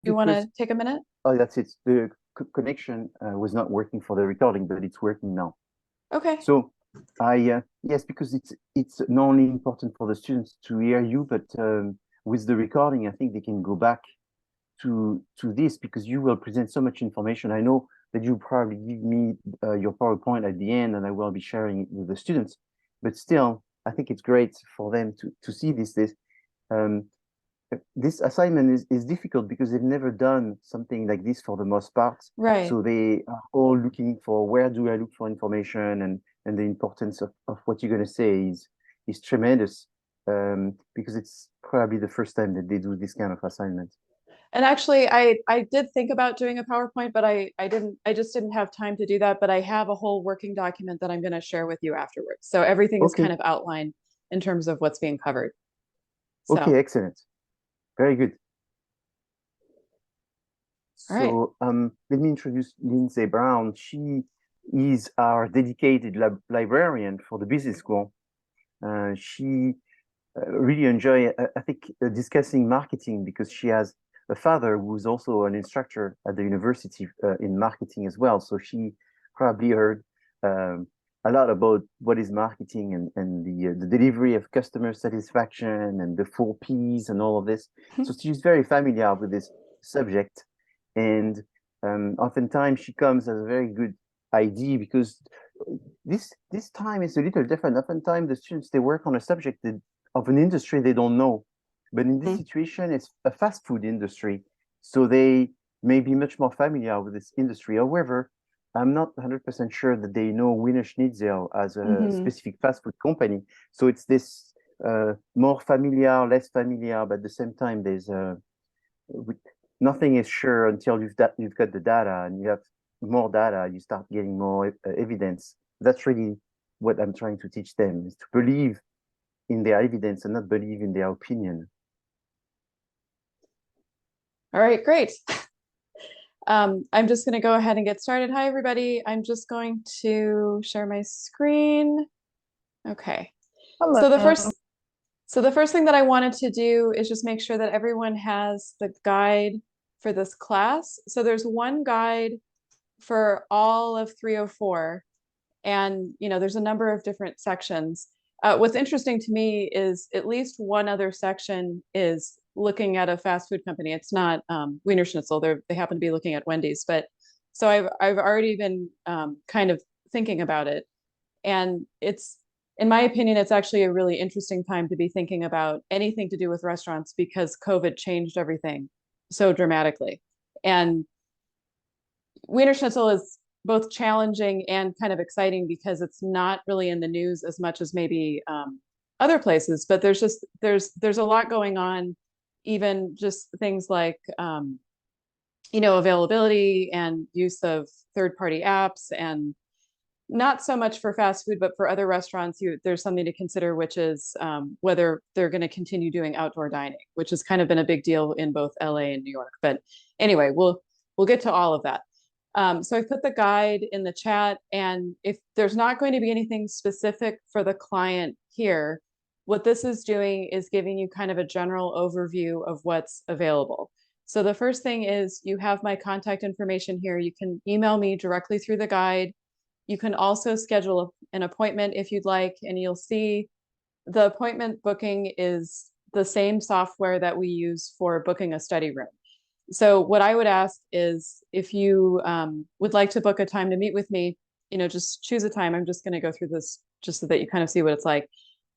You want because to take a minute? oh, that's it. The connection was not working for the recording, but it's working now. Okay. So I yes, because it's not only important for the students to hear you, but with the recording, I think they can go back to this because you will present so much information. I know that you probably give me your PowerPoint at the end, and I will be sharing it with the students. But still, I think it's great for them to see this. Um, this assignment is difficult because they've never done something like this for the most part. Right. So they are all looking for where do I look for information, and the importance of what you're going to say is tremendous because it's probably the first time that they do this kind of assignment. And actually, I did think about doing a PowerPoint, but I just didn't have time to do that. But I have a whole working document that I'm going to share with you afterwards. So everything is kind Okay, of outlined in terms of what's being covered. okay, So, excellent. Very good. all right. So let me introduce Lindsay Brown. She is our dedicated librarian for the business school. She really enjoy, I think, discussing marketing because she has a father who's also an instructor at the university in marketing as well. So she probably heard um, a lot about what is marketing and the delivery of customer satisfaction and the 4 Ps and all of this. So she's very familiar with this subject. And oftentimes she comes as a very good idea because this time is a little different. Oftentimes the students they work on a subject that of an industry they don't know. But in this situation, it's a fast food industry. So they may be much more familiar with this industry. However, I'm not 100% sure that they know Wiener Schnitzel as a Mm-hmm. specific fast food company. So it's this more familiar, less familiar, but at the same time, there's nothing is sure until you've got the data and you have more data, you start getting more evidence. That's really what I'm trying to teach them is to believe in their evidence and not believe in their opinion. All right, great. I'm just going to go ahead and get started. Hi, everybody. I'm just going to share my screen. Okay. So the Hello. first so the first thing that I wanted to do is just make sure that everyone has the guide for this class. So there's one guide for all of 304, and there's a number of different sections. What's interesting to me is at least one other section is looking at a fast food company. It's not Wiener Schnitzel. They happen to be looking at Wendy's, but so I've already been kind of thinking about it, and in my opinion, it's actually a really interesting time to be thinking about anything to do with restaurants because COVID changed everything so dramatically. And Wiener Schnitzel is both challenging and kind of exciting because it's not really in the news as much as maybe other places, but there's a lot going on, even just things like availability and use of third-party apps, and not so much for fast food, but for other restaurants, there's something to consider, which is whether they're going to continue doing outdoor dining, which has kind of been a big deal in both LA and New York. But anyway, we'll get to all of that. So I put the guide in the chat, and if there's not going to be anything specific for the client here, what this is doing is giving you kind of a general overview of what's available. So the first thing is you have my contact information here. You can email me directly through the guide. You can also schedule an appointment if you'd like, and you'll see the appointment booking is the same software that we use for booking a study room. So what I would ask is if you would like to book a time to meet with me, just choose a time. I'm just going to go through this just so that you kind of see what it's like.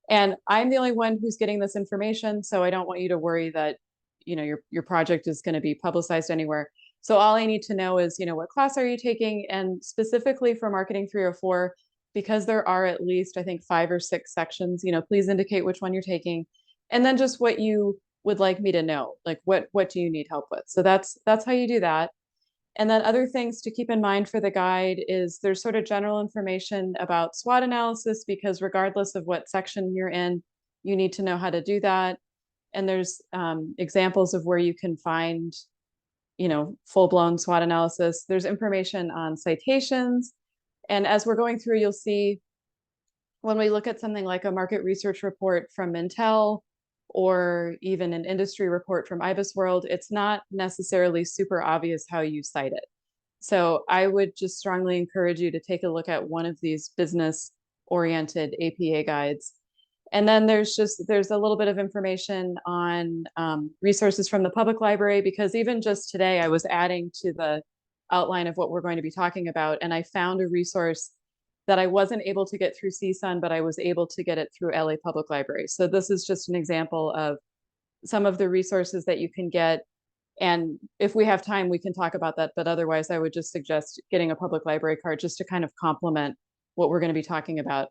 And I'm the only one who's getting this information, so I don't want you to worry that your project is going to be publicized anywhere. So all I need to know is, what class are you taking? And specifically for Marketing 304, because there are at least, I think, 5 or 6 sections, please indicate which one you're taking. And then just what you would like me to know, like what do you need help with? So that's how you do that. And then other things to keep in mind for the guide is there's sort of general information about SWOT analysis, because regardless of what section you're in, you need to know how to do that. And there's examples of where you can find full-blown SWOT analysis. There's information on citations. And as we're going through, you'll see when we look at something like a market research report from Mintel or even an industry report from IBIS World, it's not necessarily super obvious how you cite it. So I would just strongly encourage you to take a look at one of these business-oriented APA guides. And then there's a little bit of information on resources from the public library, because even just today I was adding to the outline of what we're going to be talking about, and I found a resource that I wasn't able to get through CSUN, but I was able to get it through LA Public Library. So this is just an example of some of the resources that you can get. And if we have time, we can talk about that. But otherwise, I would just suggest getting a public library card just to kind of complement what we're going to be talking about.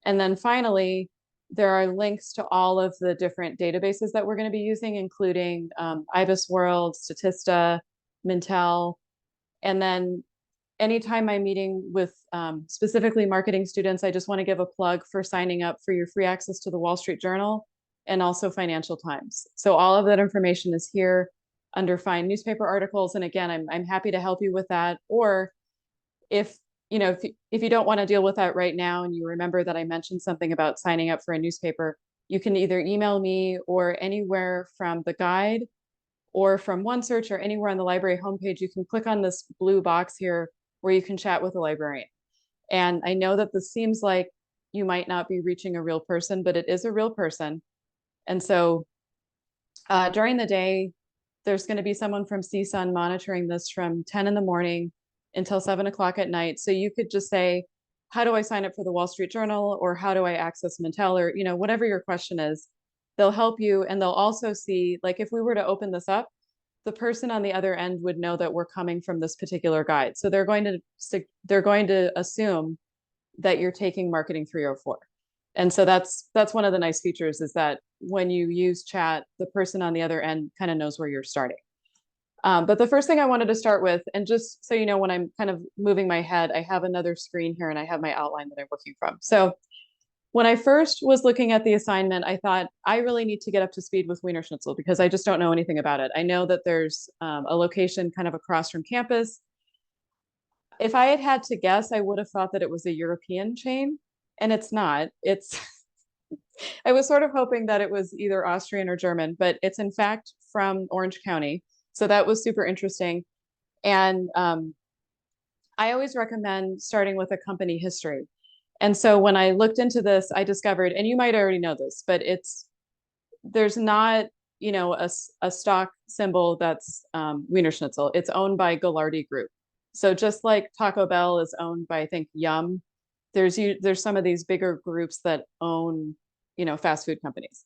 And then finally, there are links to all of the different databases that we're going to be using, including IBIS World, Statista, Mintel. And then anytime I'm meeting with specifically marketing students, I just want to give a plug for signing up for your free access to the Wall Street Journal and also Financial Times. So all of that information is here under Find Newspaper Articles. And again, I'm happy to help you with that. Or if you don't want to deal with that right now and you remember that I mentioned something about signing up for a newspaper, you can either email me or anywhere from the guide or from OneSearch or anywhere on the library homepage, you can click on this blue box here where you can chat with a librarian. And I know that this seems like you might not be reaching a real person, but it is a real person. And so during the day, there's going to be someone from CSUN monitoring this from 10 in the morning until 7 o'clock at night. So you could just say, how do I sign up for the Wall Street Journal? Or how do I access Mintel? Or, whatever your question is, they'll help you. And they'll also see, like, if we were to open this up, the person on the other end would know that we're coming from this particular guide. So they're going to assume that you're taking Marketing 304. And so that's one of the nice features, is that when you use chat, the person on the other end kind of knows where you're starting. But the first thing I wanted to start with, and just so you know, when I'm kind of moving my head, I have another screen here and I have my outline that I'm working from. So when I first was looking at the assignment, I thought I really need to get up to speed with Wiener Schnitzel because I just don't know anything about it. I know that there's a location kind of across from campus. If I had had to guess, I would have thought that it was a European chain, and it's not. I was sort of hoping that it was either Austrian or German, but it's in fact from Orange County. So that was super interesting. And I always recommend starting with a company history. And so when I looked into this, I discovered, and you might already know this, but there's not, a stock symbol that's Wiener Schnitzel. It's owned by Gallardi Group. So just like Taco Bell is owned by, I think, Yum, there's some of these bigger groups that own, fast food companies.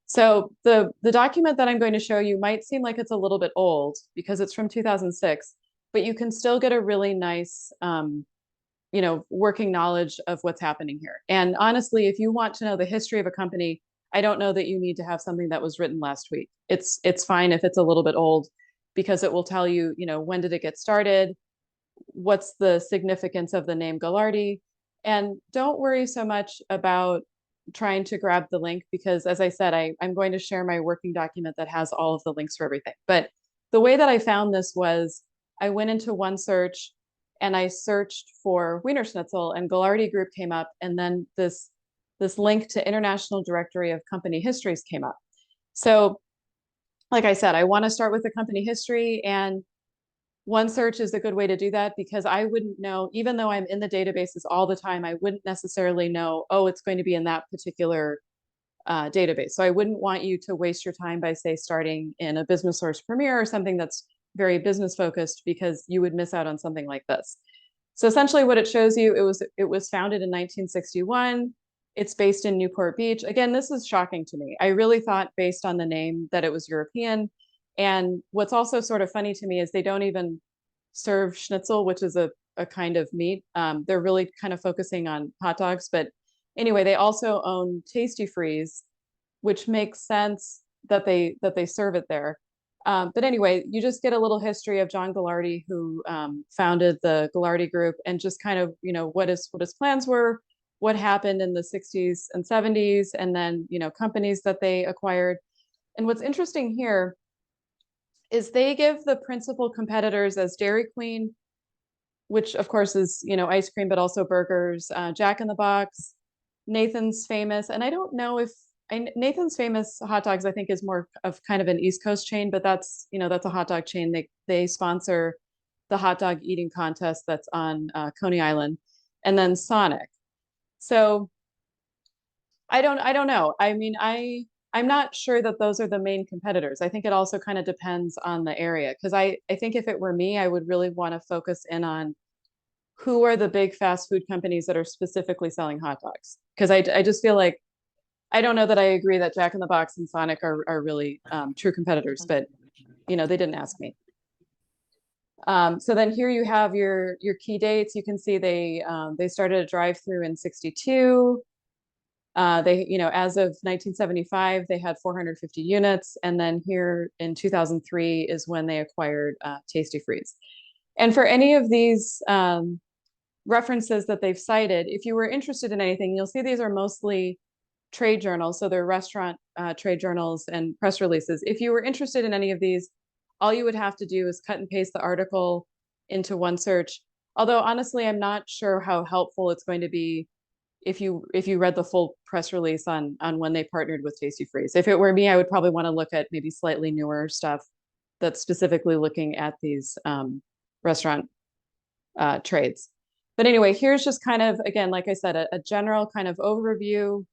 So the document that I'm going to show you might seem like it's a little bit old because it's from 2006, but you can still get a really nice, working knowledge of what's happening here. And honestly, if you want to know the history of a company, I don't know that you need to have something that was written last week. It's fine if it's a little bit old, because it will tell you, when did it get started? What's the significance of the name Gallardi? And don't worry so much about trying to grab the link, because as I said, I'm going to share my working document that has all of the links for everything. But the way that I found this was I went into OneSearch and I searched for Wiener Schnitzel, and Gallardi Group came up, and then this link to International Directory of Company Histories came up. So like I said, I want to start with the company history, and OneSearch is a good way to do that, because I wouldn't know, even though I'm in the databases all the time, I wouldn't necessarily know, oh, it's going to be in that particular database. So I wouldn't want you to waste your time by, say, starting in a Business Source Premier or something that's very business focused, because you would miss out on something like this. So essentially what it shows you, it was founded in 1961. It's based in Newport Beach. Again, this is shocking to me. I really thought, based on the name, that it was European. And what's also sort of funny to me is they don't even serve schnitzel, which is a kind of meat. They're really kind of focusing on hot dogs. But anyway, they also own Tasty Freeze, which makes sense that they serve it there. But anyway, you just get a little history of John Gallardi, who founded the Gallardi Group, and just kind of, what his plans were, what happened in the 60s and 70s, and then, companies that they acquired. And what's interesting here is they give the principal competitors as Dairy Queen, which of course is, ice cream, but also burgers, Jack in the Box, Nathan's Famous. And I don't know if, Nathan's Famous Hot Dogs, I think, is more of kind of an East Coast chain, but that's, that's a hot dog chain. They sponsor the hot dog eating contest that's on Coney Island, and then Sonic. So I don't know. I mean, I'm not sure that those are the main competitors. I think it also kind of depends on the area, because I think if it were me, I would really want to focus in on who are the big fast food companies that are specifically selling hot dogs. Because I just feel like I don't know that I agree that Jack in the Box and Sonic are really true competitors, but they didn't ask me. So then here you have your key dates. You can see they started a drive-through in 62. As of 1975, they had 450 units. And then here in 2003 is when they acquired Tasty Freeze. And for any of these references that they've cited, if you were interested in anything, you'll see these are mostly trade journals. So they're restaurant trade journals and press releases. If you were interested in any of these, all you would have to do is cut and paste the article into one search. Although honestly, I'm not sure how helpful it's going to be if you read the full press release on when they partnered with Tasty Freeze. If it were me, I would probably want to look at maybe slightly newer stuff that's specifically looking at these restaurant trades. But anyway, here's just kind of, again, like I said, a general kind of overview.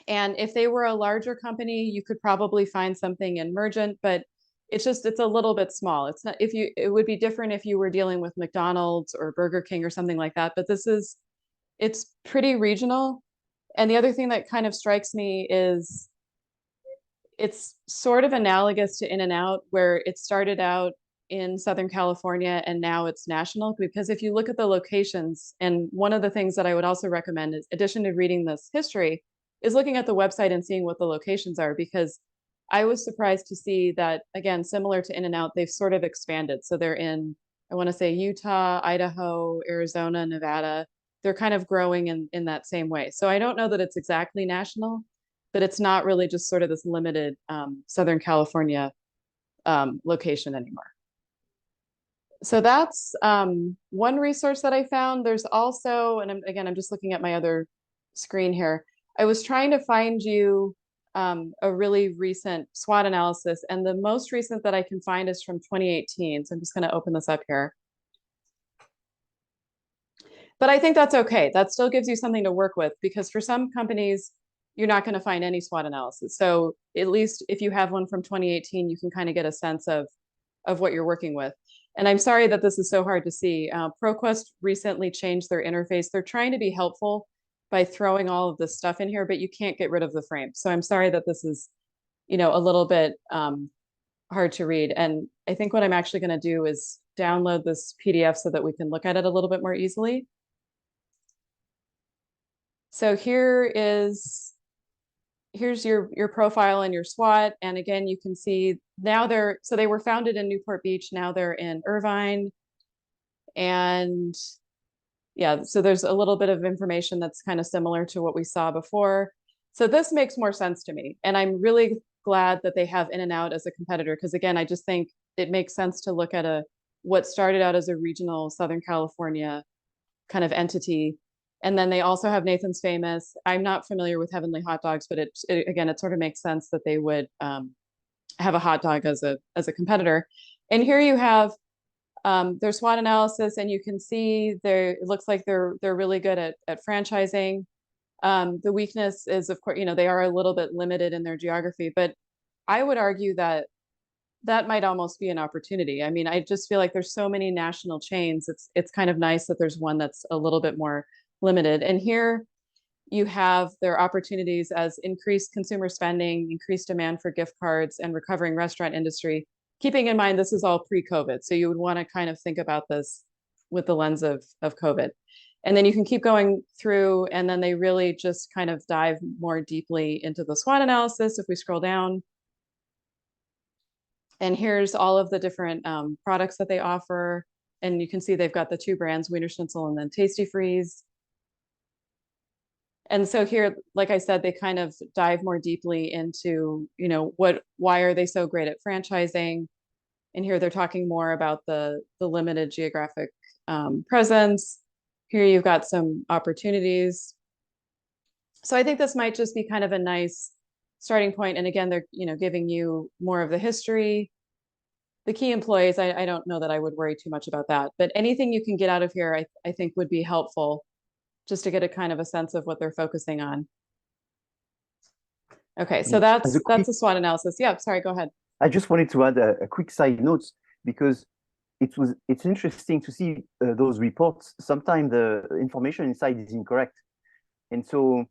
And if they were a larger company, you could probably find something in Mergent, but it's a little bit small. It's not, it would be different if you were dealing with McDonald's or Burger King or something like that. But it's pretty regional. And the other thing that kind of strikes me is it's sort of analogous to In-N-Out, where it started out in Southern California and now it's national. Because if you look at the locations, and one of the things that I would also recommend, is, in addition to reading this history, is looking at the website and seeing what the locations are, because I was surprised to see that, again, similar to In-N-Out, they've sort of expanded. So they're in, I want to say, Utah, Idaho, Arizona, Nevada. They're kind of growing in that same way. So I don't know that it's exactly national, but it's not really just sort of this limited Southern California location anymore. So that's one resource that I found. There's also, and I'm just looking at my other screen here. I was trying to find you a really recent SWOT analysis, and the most recent that I can find is from 2018. So I'm just going to open this up here. But I think that's okay. That still gives you something to work with, because for some companies, you're not going to find any SWOT analysis. So at least if you have one from 2018, you can kind of get a sense of what you're working with. And I'm sorry that this is so hard to see. ProQuest recently changed their interface. They're trying to be helpful by throwing all of this stuff in here, but you can't get rid of the frame. So I'm sorry that this is, a little bit hard to read. And I think what I'm actually going to do is download this PDF so that we can look at it a little bit more easily. So here's your profile and your SWOT. And again, you can see now they were founded in Newport Beach. Now they're in Irvine. And yeah, so there's a little bit of information that's kind of similar to what we saw before. So this makes more sense to me. And I'm really glad that they have In-N-Out as a competitor, because again, I just think it makes sense to look at what started out as a regional Southern California kind of entity. And then they also have Nathan's Famous. I'm not familiar with Heavenly Hot Dogs, but it sort of makes sense that they would have a hot dog as a competitor. And here you have their SWOT analysis, and you can see it looks like they're really good at franchising. The weakness is, of course, they are a little bit limited in their geography, but I would argue that might almost be an opportunity. I mean, I just feel like there's so many national chains. It's kind of nice that there's one that's a little bit more limited. And here you have their opportunities as increased consumer spending, increased demand for gift cards, and recovering restaurant industry. Keeping in mind, this is all pre-COVID. So you would want to kind of think about this with the lens of COVID. And then you can keep going through, and then they really just kind of dive more deeply into the SWOT analysis if we scroll down. And here's all of the different products that they offer. And you can see they've got the two brands, Wiener Schnitzel and then Tasty Freeze. And so here, like I said, they kind of dive more deeply into, why are they so great at franchising? And here they're talking more about the limited geographic presence. Here you've got some opportunities. So I think this might just be kind of a nice starting point. And again, they're, giving you more of the history. The key employees, I don't know that I would worry too much about that, but anything you can get out of here, I think would be helpful just to get a kind of a sense of what they're focusing on. Okay, so As a that's quick, a SWOT analysis. Yeah, sorry, go ahead. I just wanted to add a quick side note because it's interesting to see those reports. Sometimes the information inside is incorrect, and so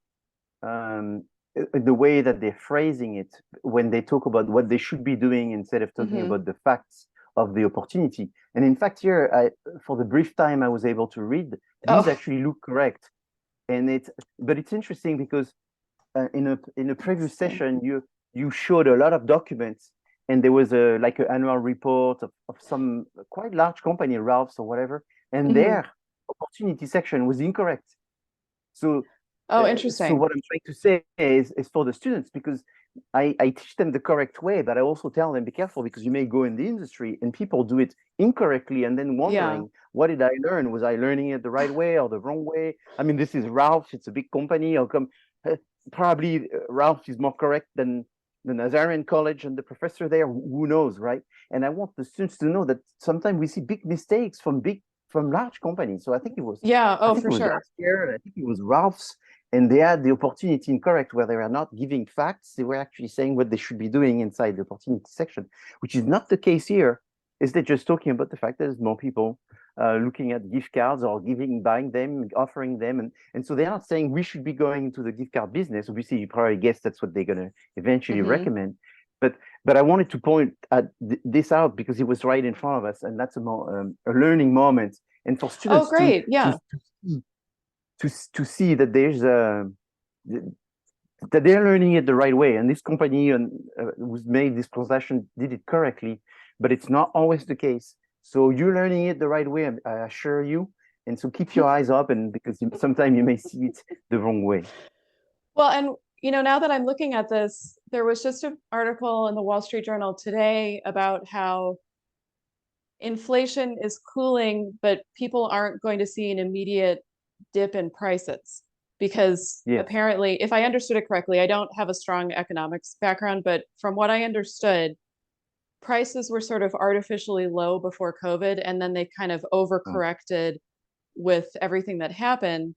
the way that they're phrasing it when they talk about what they should be doing instead of talking about the facts of the opportunity. And in fact, here, for the brief time I was able to read, these Oh, actually look correct. And but it's interesting because in a previous session, you showed a lot of documents, and there was like an annual report of some quite large company, Ralph's or whatever, and their opportunity section was incorrect. So oh, so interesting. what I'm trying to say is for the students, because I teach them the correct way, but I also tell them be careful because you may go in the industry and people do it incorrectly and then Yeah. wondering, what did I learn? Was I learning it the right way or the wrong way? I mean, this is Ralph, it's a big company. How come probably Ralph is more correct than the Nazarian College and the professor there? Who knows, right? And I want the students to know that sometimes we see big mistakes from large companies. So Yeah. I Oh, think it for was sure. last year, and I think it was Ralph's, and they had the opportunity incorrect where they were not giving facts. They were actually saying what they should be doing inside the opportunity section, which is not the case here. Is they're just talking about the fact that there's more people looking at gift cards or buying them, offering them. And so they're not saying we should be going into the gift card business. Obviously, you probably guess that's what they're going to eventually recommend. But I wanted to point at this out because it was right in front of us, and that's a learning moment. And for Oh, students great. Yeah. to see that there's that they're learning it the right way, and this company who's made this transaction did it correctly, but it's not always the case. So you're learning it the right way, I assure you. And so keep your eyes open because sometimes you may see it the wrong way. Well, and now that I'm looking at this, there was just an article in the Wall Street Journal today about how inflation is cooling, but people aren't going to see an immediate dip in prices because Yes. apparently, if I understood it correctly, I don't have a strong economics background, but from what I understood, prices were sort of artificially low before COVID, and then they kind of overcorrected with everything that happened.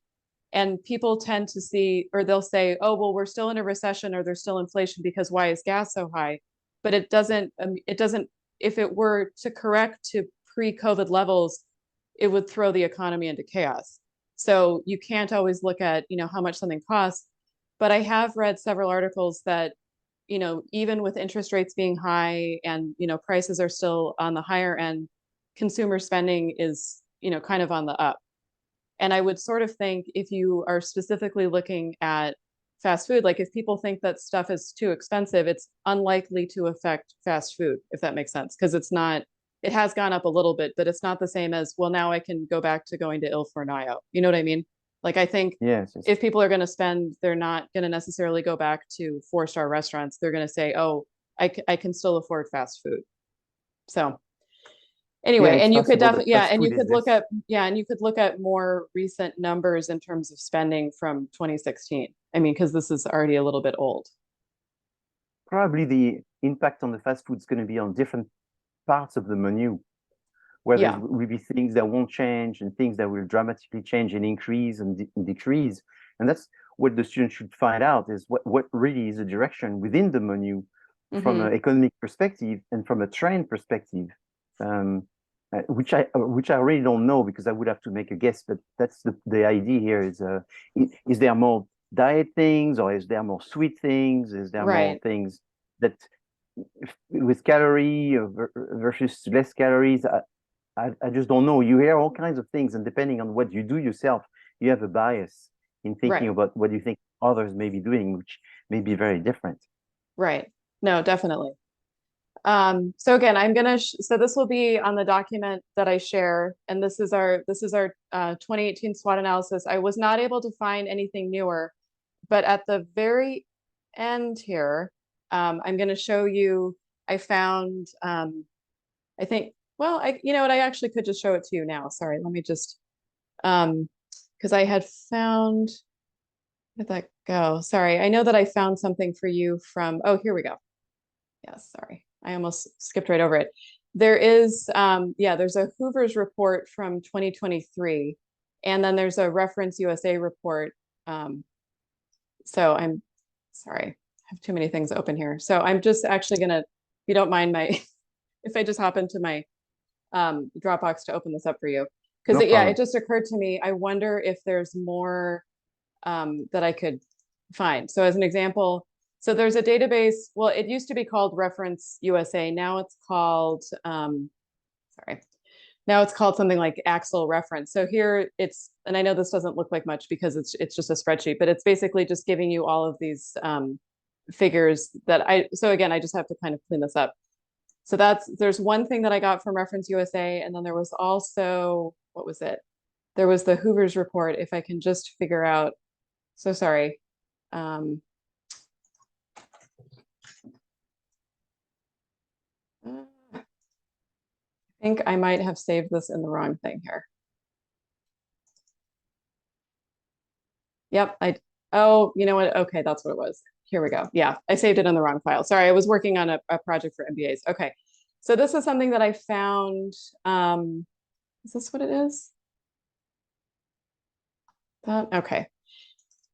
And people tend to see, or they'll say, oh, well, we're still in a recession or there's still inflation because why is gas so high? But it doesn't, if it were to correct to pre-COVID levels, it would throw the economy into chaos. So you can't always look at, how much something costs. But I have read several articles that, even with interest rates being high and, prices are still on the higher end, consumer spending is, kind of on the up. And I would sort of think if you are specifically looking at fast food, like if people think that stuff is too expensive, it's unlikely to affect fast food, if that makes sense. Because it has gone up a little bit, but it's not the same as, well, now I can go back to going to Il Fornaio. You know what I mean? Like, I think Yes, yes. if people are going to spend, they're not going to necessarily go back to 4-star restaurants. They're going to say, oh, I can still afford fast food. So Yeah, anyway, it's and you could possible that definitely, yeah, fast and you food is could look this. at, and you could look at more recent numbers in terms of spending from 2016. I mean, because this is already a little bit old. Probably the impact on the fast food is going to be on different parts of the menu, where there Yeah, will be things that won't change and things that will dramatically change and increase and decrease. And that's what the student should find out is what really is the direction within the menu from mm-hmm. an economic perspective and from a trend perspective, which I really don't know because I would have to make a guess. But that's the idea here is there more diet things or is there more sweet things? Is there more Right, things that with calorie versus less calories? I just don't know. You hear all kinds of things, and depending on what you do yourself, you have a bias in thinking right, about what you think others may be doing, which may be very different. right. No, definitely. So again, so this will be on the document that I share, and this is our 2018 SWOT analysis. I was not able to find anything newer, but at the very end here, I'm going to show you. I found, I think, well, you know what? I actually could just show it to you now. Sorry, let me just, because I had found Where'd that go? Sorry, I know that I found something for you from, oh, here we go. Yes, sorry. I almost skipped right over it. There is, yeah, there's a Hoover's report from 2023, and then there's a Reference USA report. So I'm sorry, I have too many things open here. So I'm just actually gonna, if you don't mind my, if I just hop into my Dropbox to open this up for you. Because No yeah, problem. it just occurred to me, I wonder if there's more that I could find. So as an example, so there's a database, well, it used to be called Reference USA. Now it's called, sorry, now it's called something like Axle Reference. So here it's, and I know this doesn't look like much because it's just a spreadsheet, but it's basically just giving you all of these figures that so again, I just have to kind of clean this up. So there's one thing that I got from Reference USA, and then there was also, what was it? There was the Hoover's report, if I can just figure out, so sorry. I think I might have saved this in the wrong thing here. Yep, oh, you know what? Okay, that's what it was. Here we go. Yeah, I saved it in the wrong file. Sorry, I was working on a project for MBAs. Okay, so this is something that I found. Is this what it is? Okay.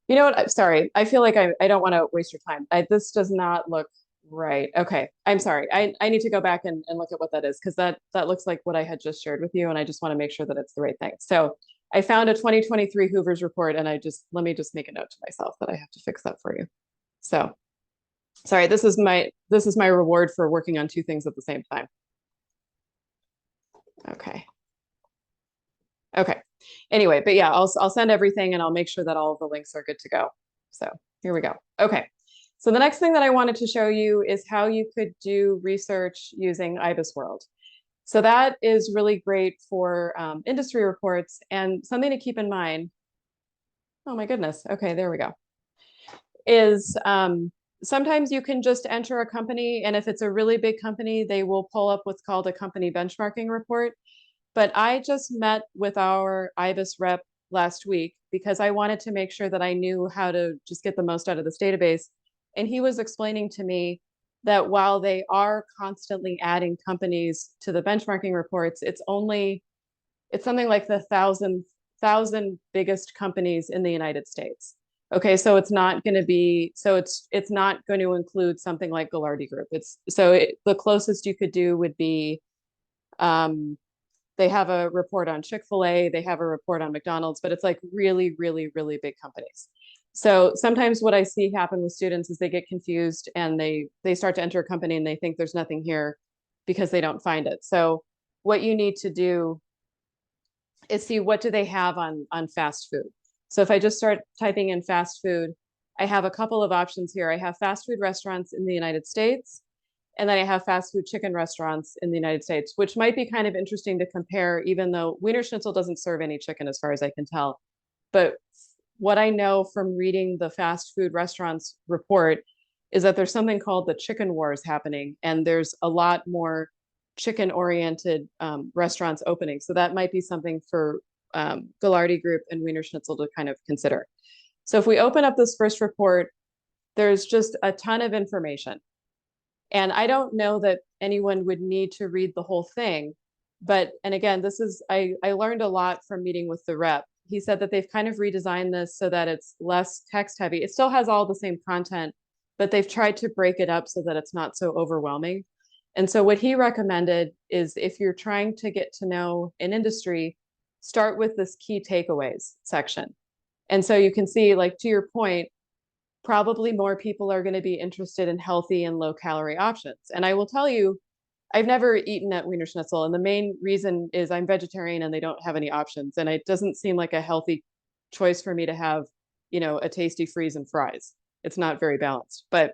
You know what? I'm sorry. I feel like I don't want to waste your time. This does not look right. Okay. I'm sorry. I need to go back and look at what that is, because that looks like what I had just shared with you, and I just want to make sure that it's the right thing. So I found a 2023 Hoover's report, and let me just make a note to myself that I have to fix that for you. So sorry, this is my reward for working on two things at the same time. Okay. Okay. Anyway, but yeah, I'll send everything, and I'll make sure that all of the links are good to go. So here we go. Okay. So the next thing that I wanted to show you is how you could do research using IBIS World. So that is really great for industry reports, and something to keep in mind. Oh my goodness. Okay, there we go. Is sometimes you can just enter a company, and if it's a really big company, they will pull up what's called a company benchmarking report. But I just met with our IBIS rep last week because I wanted to make sure that I knew how to just get the most out of this database. And he was explaining to me that while they are constantly adding companies to the benchmarking reports, it's something like the thousand biggest companies in the United States. Okay, so it's not going to be, so it's not going to include something like Gallardi Group. The closest you could do would be, they have a report on Chick-fil-A, they have a report on McDonald's, but it's like really, really, really big companies. So sometimes what I see happen with students is they get confused, and they start to enter a company and they think there's nothing here because they don't find it. So what you need to do is see what do they have on fast food. So if I just start typing in fast food, I have a couple of options here. I have fast food restaurants in the United States, and then I have fast food chicken restaurants in the United States, which might be kind of interesting to compare, even though Wiener Schnitzel doesn't serve any chicken as far as I can tell. But what I know from reading the fast food restaurants report is that there's something called the chicken wars happening, and there's a lot more chicken oriented restaurants opening. So that might be something for Gallardi Group and Wiener Schnitzel to kind of consider. So if we open up this first report, there's just a ton of information. And I don't know that anyone would need to read the whole thing. And again, I learned a lot from meeting with the rep. He said that they've kind of redesigned this so that it's less text heavy. It still has all the same content, but they've tried to break it up so that it's not so overwhelming. And so what he recommended is, if you're trying to get to know an industry, start with this key takeaways section. And so you can see, like, to your point, probably more people are going to be interested in healthy and low calorie options. And I will tell you, I've never eaten at Wiener Schnitzel, and the main reason is I'm vegetarian and they don't have any options. And it doesn't seem like a healthy choice for me to have, a tasty freeze and fries. It's not very balanced. But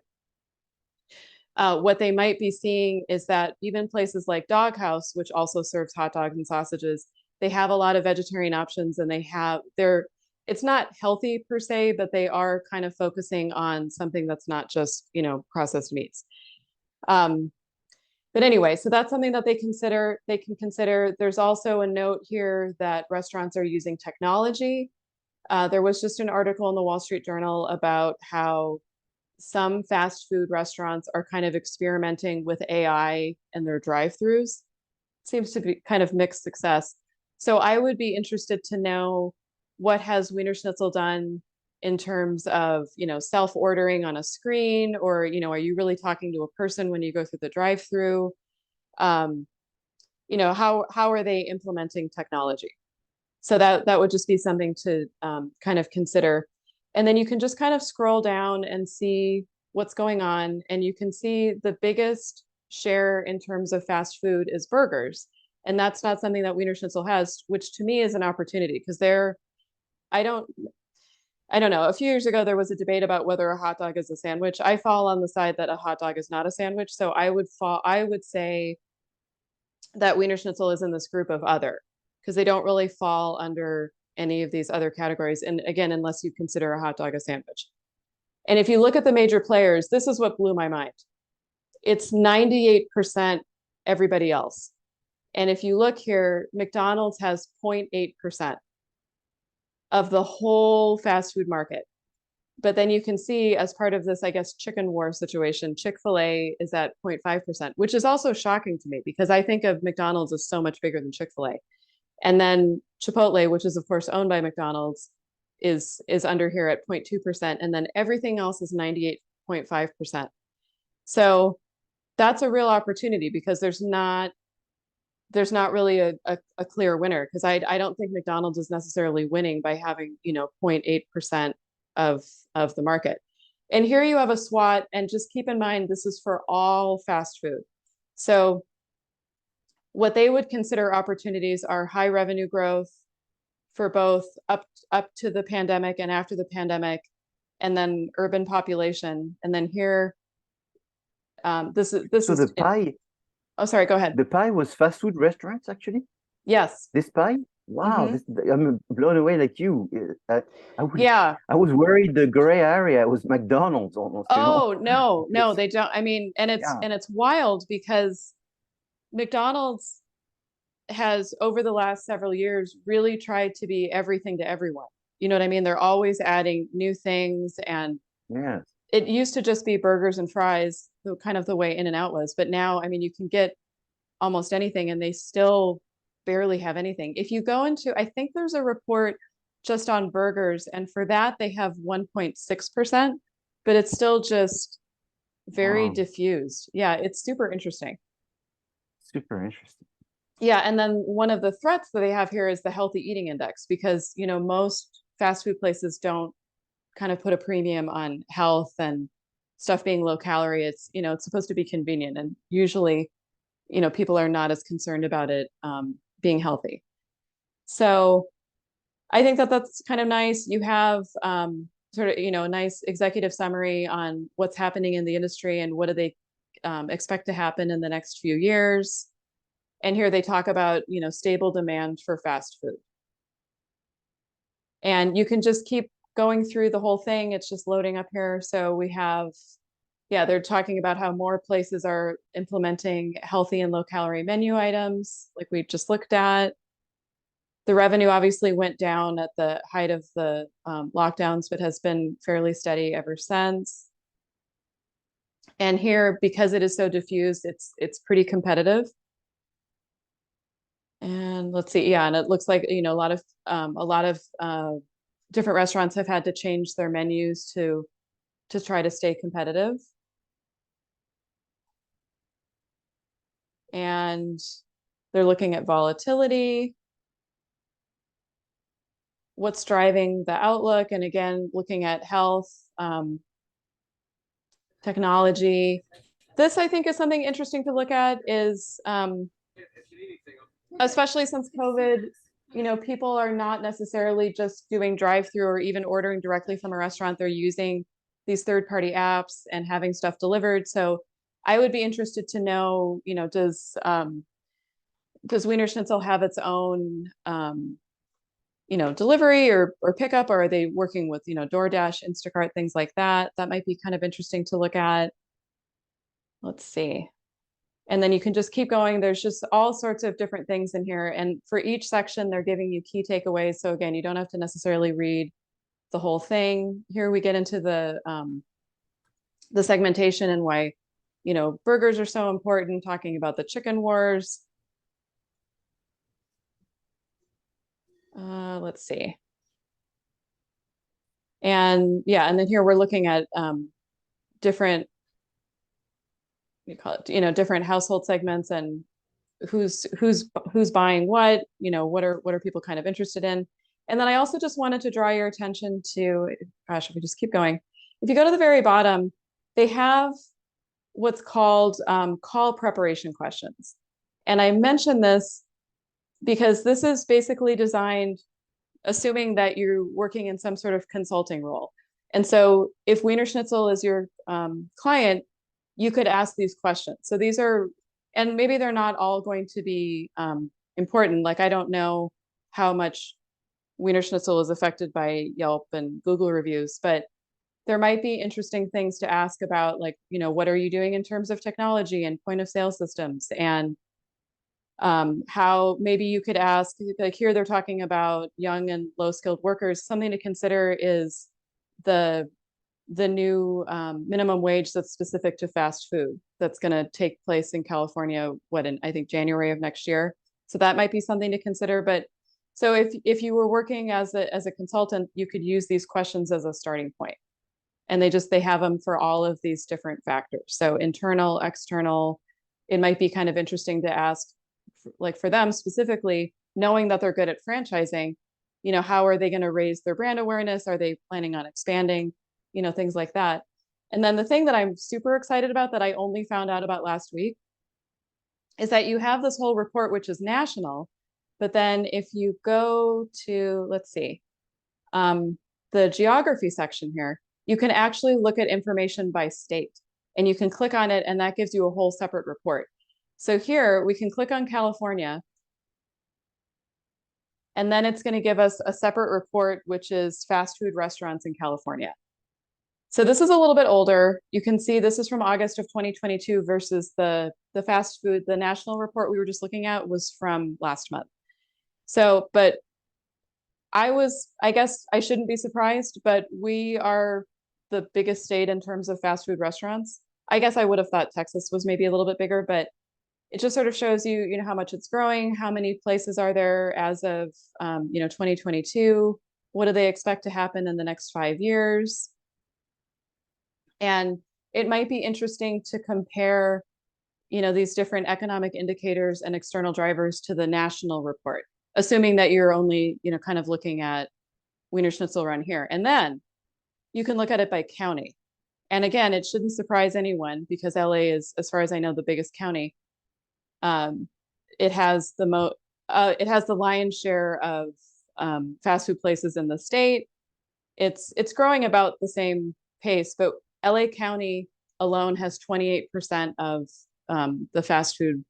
what they might be seeing is that even places like Doghouse, which also serves hot dogs and sausages, they have a lot of vegetarian options, and it's not healthy per se, but they are kind of focusing on something that's not just, processed meats. But anyway, so that's something that they can consider. There's also a note here that restaurants are using technology. There was just an article in the Wall Street Journal about how some fast food restaurants are kind of experimenting with AI and their drive-throughs. Seems to be kind of mixed success. So I would be interested to know, what has Wiener Schnitzel done in terms of, self-ordering on a screen, or, are you really talking to a person when you go through the drive-through? How are they implementing technology? So that would just be something to kind of consider. And then you can just kind of scroll down and see what's going on. And you can see the biggest share in terms of fast food is burgers. And that's not something that Wiener Schnitzel has, which to me is an opportunity, because I don't know. A few years ago, there was a debate about whether a hot dog is a sandwich. I fall on the side that a hot dog is not a sandwich. So I would say that Wiener Schnitzel is in this group of other, because they don't really fall under any of these other categories. And again, unless you consider a hot dog a sandwich. And if you look at the major players, this is what blew my mind. It's 98% everybody else. And if you look here, McDonald's has 0.8% of the whole fast food market. But then you can see, as part of this, I guess, chicken war situation, Chick-fil-A is at 0.5%, which is also shocking to me, because I think of McDonald's as so much bigger than Chick-fil-A. And then Chipotle, which is of course owned by McDonald's, is under here at 0.2%. And then everything else is 98.5%. So that's a real opportunity, because there's not really a clear winner, because I don't think McDonald's is necessarily winning by having 0.8% of the market. And here you have a SWOT, and just keep in mind this is for all fast food. So what they would consider opportunities are high revenue growth for both up to the pandemic and after the pandemic, and then urban population. And then here, this So is the pie, oh, sorry, go ahead. the pie was fast food restaurants, actually? Yes. This pie? Wow, I'm blown away like you. Yeah. I was worried the gray area was McDonald's almost, Oh, no, they don't. I mean, and Yeah. it's wild, because McDonald's has, over the last several years, really tried to be everything to everyone. You know what I mean? They're always adding new things, and Yes. it used to just be burgers and fries, kind of the way In-N-Out was. But now, I mean, you can get almost anything, and they still barely have anything. If you go into, I think there's a report just on burgers, and for that they have 1.6%, but it's still just very Wow. diffused. Yeah, it's super interesting. Super interesting. Yeah, and then one of the threats that they have here is the healthy eating index, because most fast food places don't kind of put a premium on health and stuff being low calorie. It's it's supposed to be convenient, and usually people are not as concerned about it being healthy. So I think that that's kind of nice. You have sort of a nice executive summary on what's happening in the industry and what do they expect to happen in the next few years. And here they talk about stable demand for fast food. And you can just keep going through the whole thing. It's just loading up here. So we have, yeah, they're talking about how more places are implementing healthy and low calorie menu items, like we just looked at. The revenue obviously went down at the height of the lockdowns, but has been fairly steady ever since. And here, because it is so diffused, it's pretty competitive. And let's see, yeah, and it looks like a lot of different restaurants have had to change their menus to try to stay competitive. And they're looking at volatility, what's driving the outlook, and again, looking at health, technology. This, I think, is something interesting to look at, is especially since COVID, people are not necessarily just doing drive-through or even ordering directly from a restaurant. They're using these third-party apps and having stuff delivered. So I would be interested to know, does Wiener Schnitzel have its own delivery or pickup, or are they working with DoorDash, Instacart, things like that? That might be kind of interesting to look at. Let's see. And then you can just keep going. There's just all sorts of different things in here. And for each section, they're giving you key takeaways. So again, you don't have to necessarily read the whole thing. Here we get into the segmentation and why, you know, burgers are so important, talking about the chicken wars. Let's see. And yeah, and then here we're looking at different, you call it, you know, different household segments and who's buying what, you know, what are people kind of interested in. And then I also just wanted to draw your attention to, gosh, if we just keep going, if you go to the very bottom, they have what's called call preparation questions. And I mention this because this is basically designed assuming that you're working in some sort of consulting role. And so if Wiener Schnitzel is your client, you could ask these questions. So these are, and maybe they're not all going to be important. Like, I don't know how much Wiener Schnitzel is affected by Yelp and Google reviews, but there might be interesting things to ask about, like, you know, what are you doing in terms of technology and point of sale systems, and how maybe you could ask, like here they're talking about young and low skilled workers. Something to consider is the new minimum wage that's specific to fast food that's going to take place in California, what, in I think January of next year. So that might be something to consider. But so if you were working as a consultant, you could use these questions as a starting point. And they have them for all of these different factors. So internal, external. It might be kind of interesting to ask, like for them specifically, knowing that they're good at franchising, you know, how are they going to raise their brand awareness? Are they planning on expanding? You know, things like that. And then the thing that I'm super excited about that I only found out about last week is that you have this whole report, which is national. But then if you go to, let's see, the geography section here, you can actually look at information by state, and you can click on it, and that gives you a whole separate report. So here we can click on California, and then it's going to give us a separate report, which is fast food restaurants in California. So this is a little bit older. You can see this is from August of 2022 versus the fast food, the national report we were just looking at was from last month. So, but I guess I shouldn't be surprised, but we are the biggest state in terms of fast food restaurants. I guess I would have thought Texas was maybe a little bit bigger, but it just sort of shows you, you know, how much it's growing, how many places are there as of, 2022, what do they expect to happen in the next 5 years? And it might be interesting to compare, you know, these different economic indicators and external drivers to the national report, assuming that you're only, you know, kind of looking at Wiener Schnitzel run here. And then you can look at it by county. And again, it shouldn't surprise anyone because LA is, as far as I know, the biggest county. It has the lion's share of fast food places in the state. It's growing about the same pace, but LA County alone has 28% of the fast food.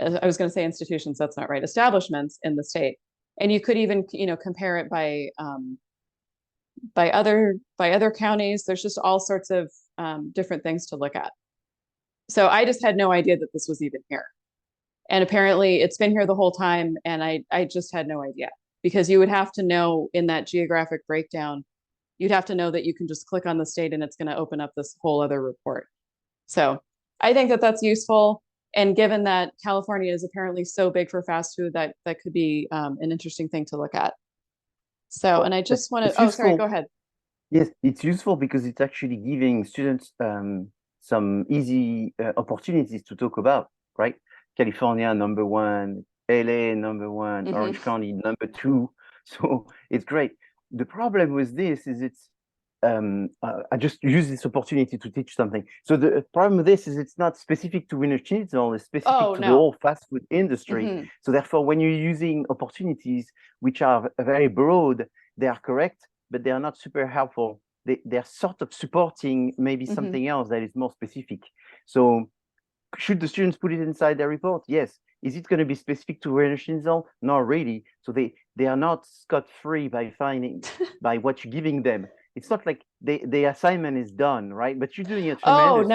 I was going to say institutions. That's not right. Establishments in the state, and you could even, you know, compare it by other counties. There's just all sorts of different things to look at. So I just had no idea that this was even here. And apparently it's been here the whole time. And I just had no idea, because you would have to know in that geographic breakdown, you'd have to know that you can just click on the state and it's going to open up this whole other report. So I think that that's useful. And given that California is apparently so big for fast food, that could be an interesting thing to look at. So, and I just want to, sorry, go ahead. Yes, it's useful because it's actually giving students some easy opportunities to talk about, right? California, #1, LA, #1, Orange County, #2. So it's great. The problem with this is I just use this opportunity to teach something. So the problem with this is it's not specific to Wiener Schnitzel, it's specific to the whole fast food industry. So therefore, when you're using opportunities which are very broad, they are correct, but they are not super helpful. They're sort of supporting maybe something else that is more specific. So should the students put it inside their report? Yes. Is it going to be specific to Wiener Schnitzel? Not really. So they are not scot-free by what you're giving them. It's not like the assignment is done, right? But you're doing a tremendous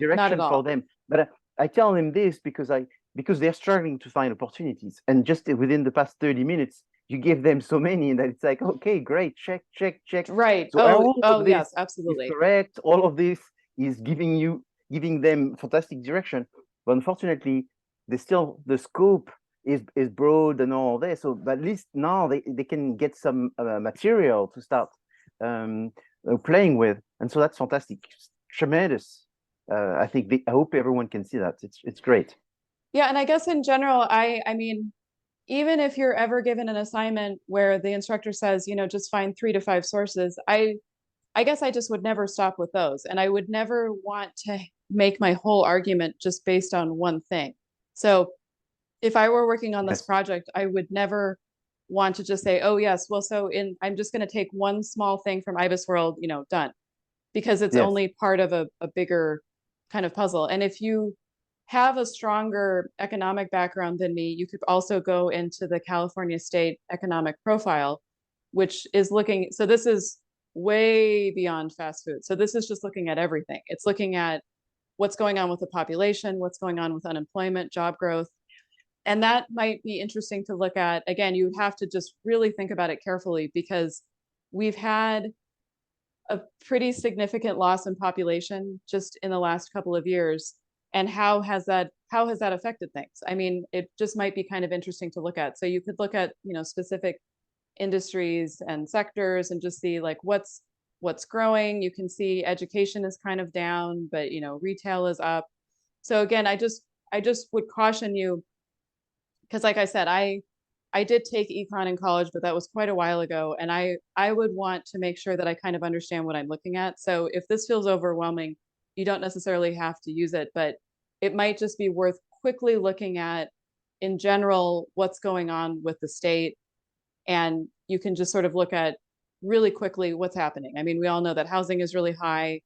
direction not at all. for them. But I tell them this because they're struggling to find opportunities. And just within the past 30 minutes, you give them so many that it's like, okay, great, check, check, check. Right. So all Oh, of this yes, is absolutely. correct. All of this is giving them fantastic direction. But unfortunately, the scope is broad and all this. So at least now they can get some material to start playing with, and so that's fantastic, tremendous. I hope everyone can see that. It's great. Yeah, and I guess in general, I mean, even if you're ever given an assignment where the instructor says, just find 3 to 5 sources, I guess I just would never stop with those. And I would never want to make my whole argument just based on one thing. So if I were working on this Yes, project, I would never want to just say, oh yes, well, I'm just going to take one small thing from Ibis World, done, because it's yes, only part of a bigger kind of puzzle. And if you have a stronger economic background than me, you could also go into the California State Economic Profile, which is looking, so this is way beyond fast food. So this is just looking at everything. It's looking at what's going on with the population, what's going on with unemployment, job growth. And that might be interesting to look at. Again, you would have to just really think about it carefully, because we've had a pretty significant loss in population just in the last couple of years. And how has that affected things? I mean, it just might be kind of interesting to look at. So you could look at, specific industries and sectors and just see like what's growing. You can see education is kind of down, but retail is up. So again, I just would caution you, because like I said, I did take econ in college, but that was quite a while ago. And I would want to make sure that I kind of understand what I'm looking at. So if this feels overwhelming, you don't necessarily have to use it, but it might just be worth quickly looking at, in general, what's going on with the state. And you can just sort of look at really quickly what's happening. I mean, we all know that housing is really high,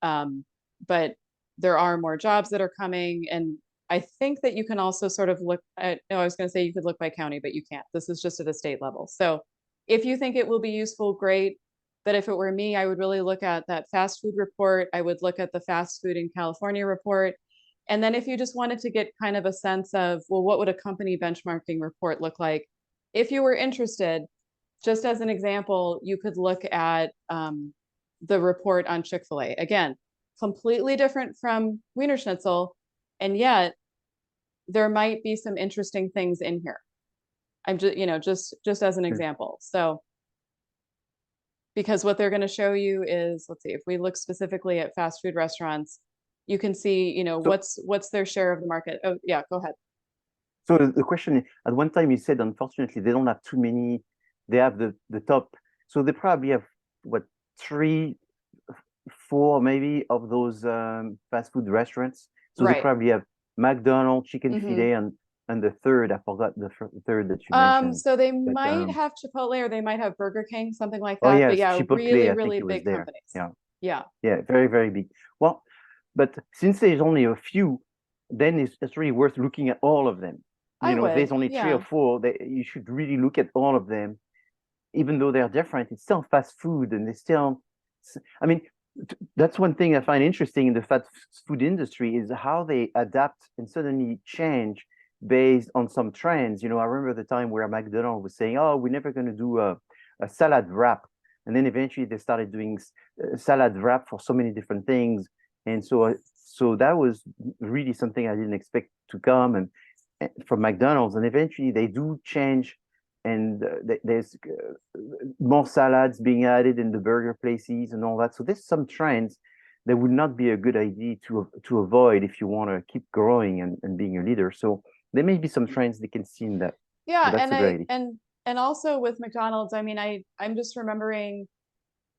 but there are more jobs that are coming. And I think that you can also sort of look at, no, I was going to say you could look by county, but you can't. This is just at a state level. So if you think it will be useful, great. But if it were me, I would really look at that fast food report. I would look at the fast food in California report. And then if you just wanted to get kind of a sense of, well, what would a company benchmarking report look like? If you were interested, just as an example, you could look at the report on Chick-fil-A. Again, completely different from Wiener Schnitzel, and yet there might be some interesting things in here. I'm just as an example. So because what they're going to show you is, let's see, if we look specifically at fast food restaurants, you can see, so what's their share of the market. Oh yeah, go ahead. so the question is, at one time you said, unfortunately, they don't have too many. They have the top. So they probably have what, 3, 4 maybe of those fast food restaurants. So they Right. probably have McDonald's, Chicken Mm-hmm. Filet, and the third. I forgot the third that you mentioned. So they But might have Chipotle, or they might have Burger King, something like oh that. But yes, yeah, Chipotle. really, I think really it was big there. companies. Yeah, Yeah, yeah, very very big. Well, but since there's only a few, then it's really worth looking at all of them. I If would. there's only 3 or Yeah. 4, you should really look at all of them, even though they're different. It's still fast food, and they still. I mean, that's one thing I find interesting in the fast food industry is how they adapt and suddenly change based on some trends. I remember the time where McDonald's was saying, "Oh, we're never going to do a salad wrap," and then eventually they started doing salad wrap for so many different things, and so that was really something I didn't expect to come and from McDonald's, and eventually they do change. And there's more salads being added in the burger places and all that. So there's some trends that would not be a good idea to avoid if you want to keep growing and being a leader. So there may be some trends they can see in that. So Yeah, that's and a good I idea. and also with McDonald's, I mean, I'm just remembering,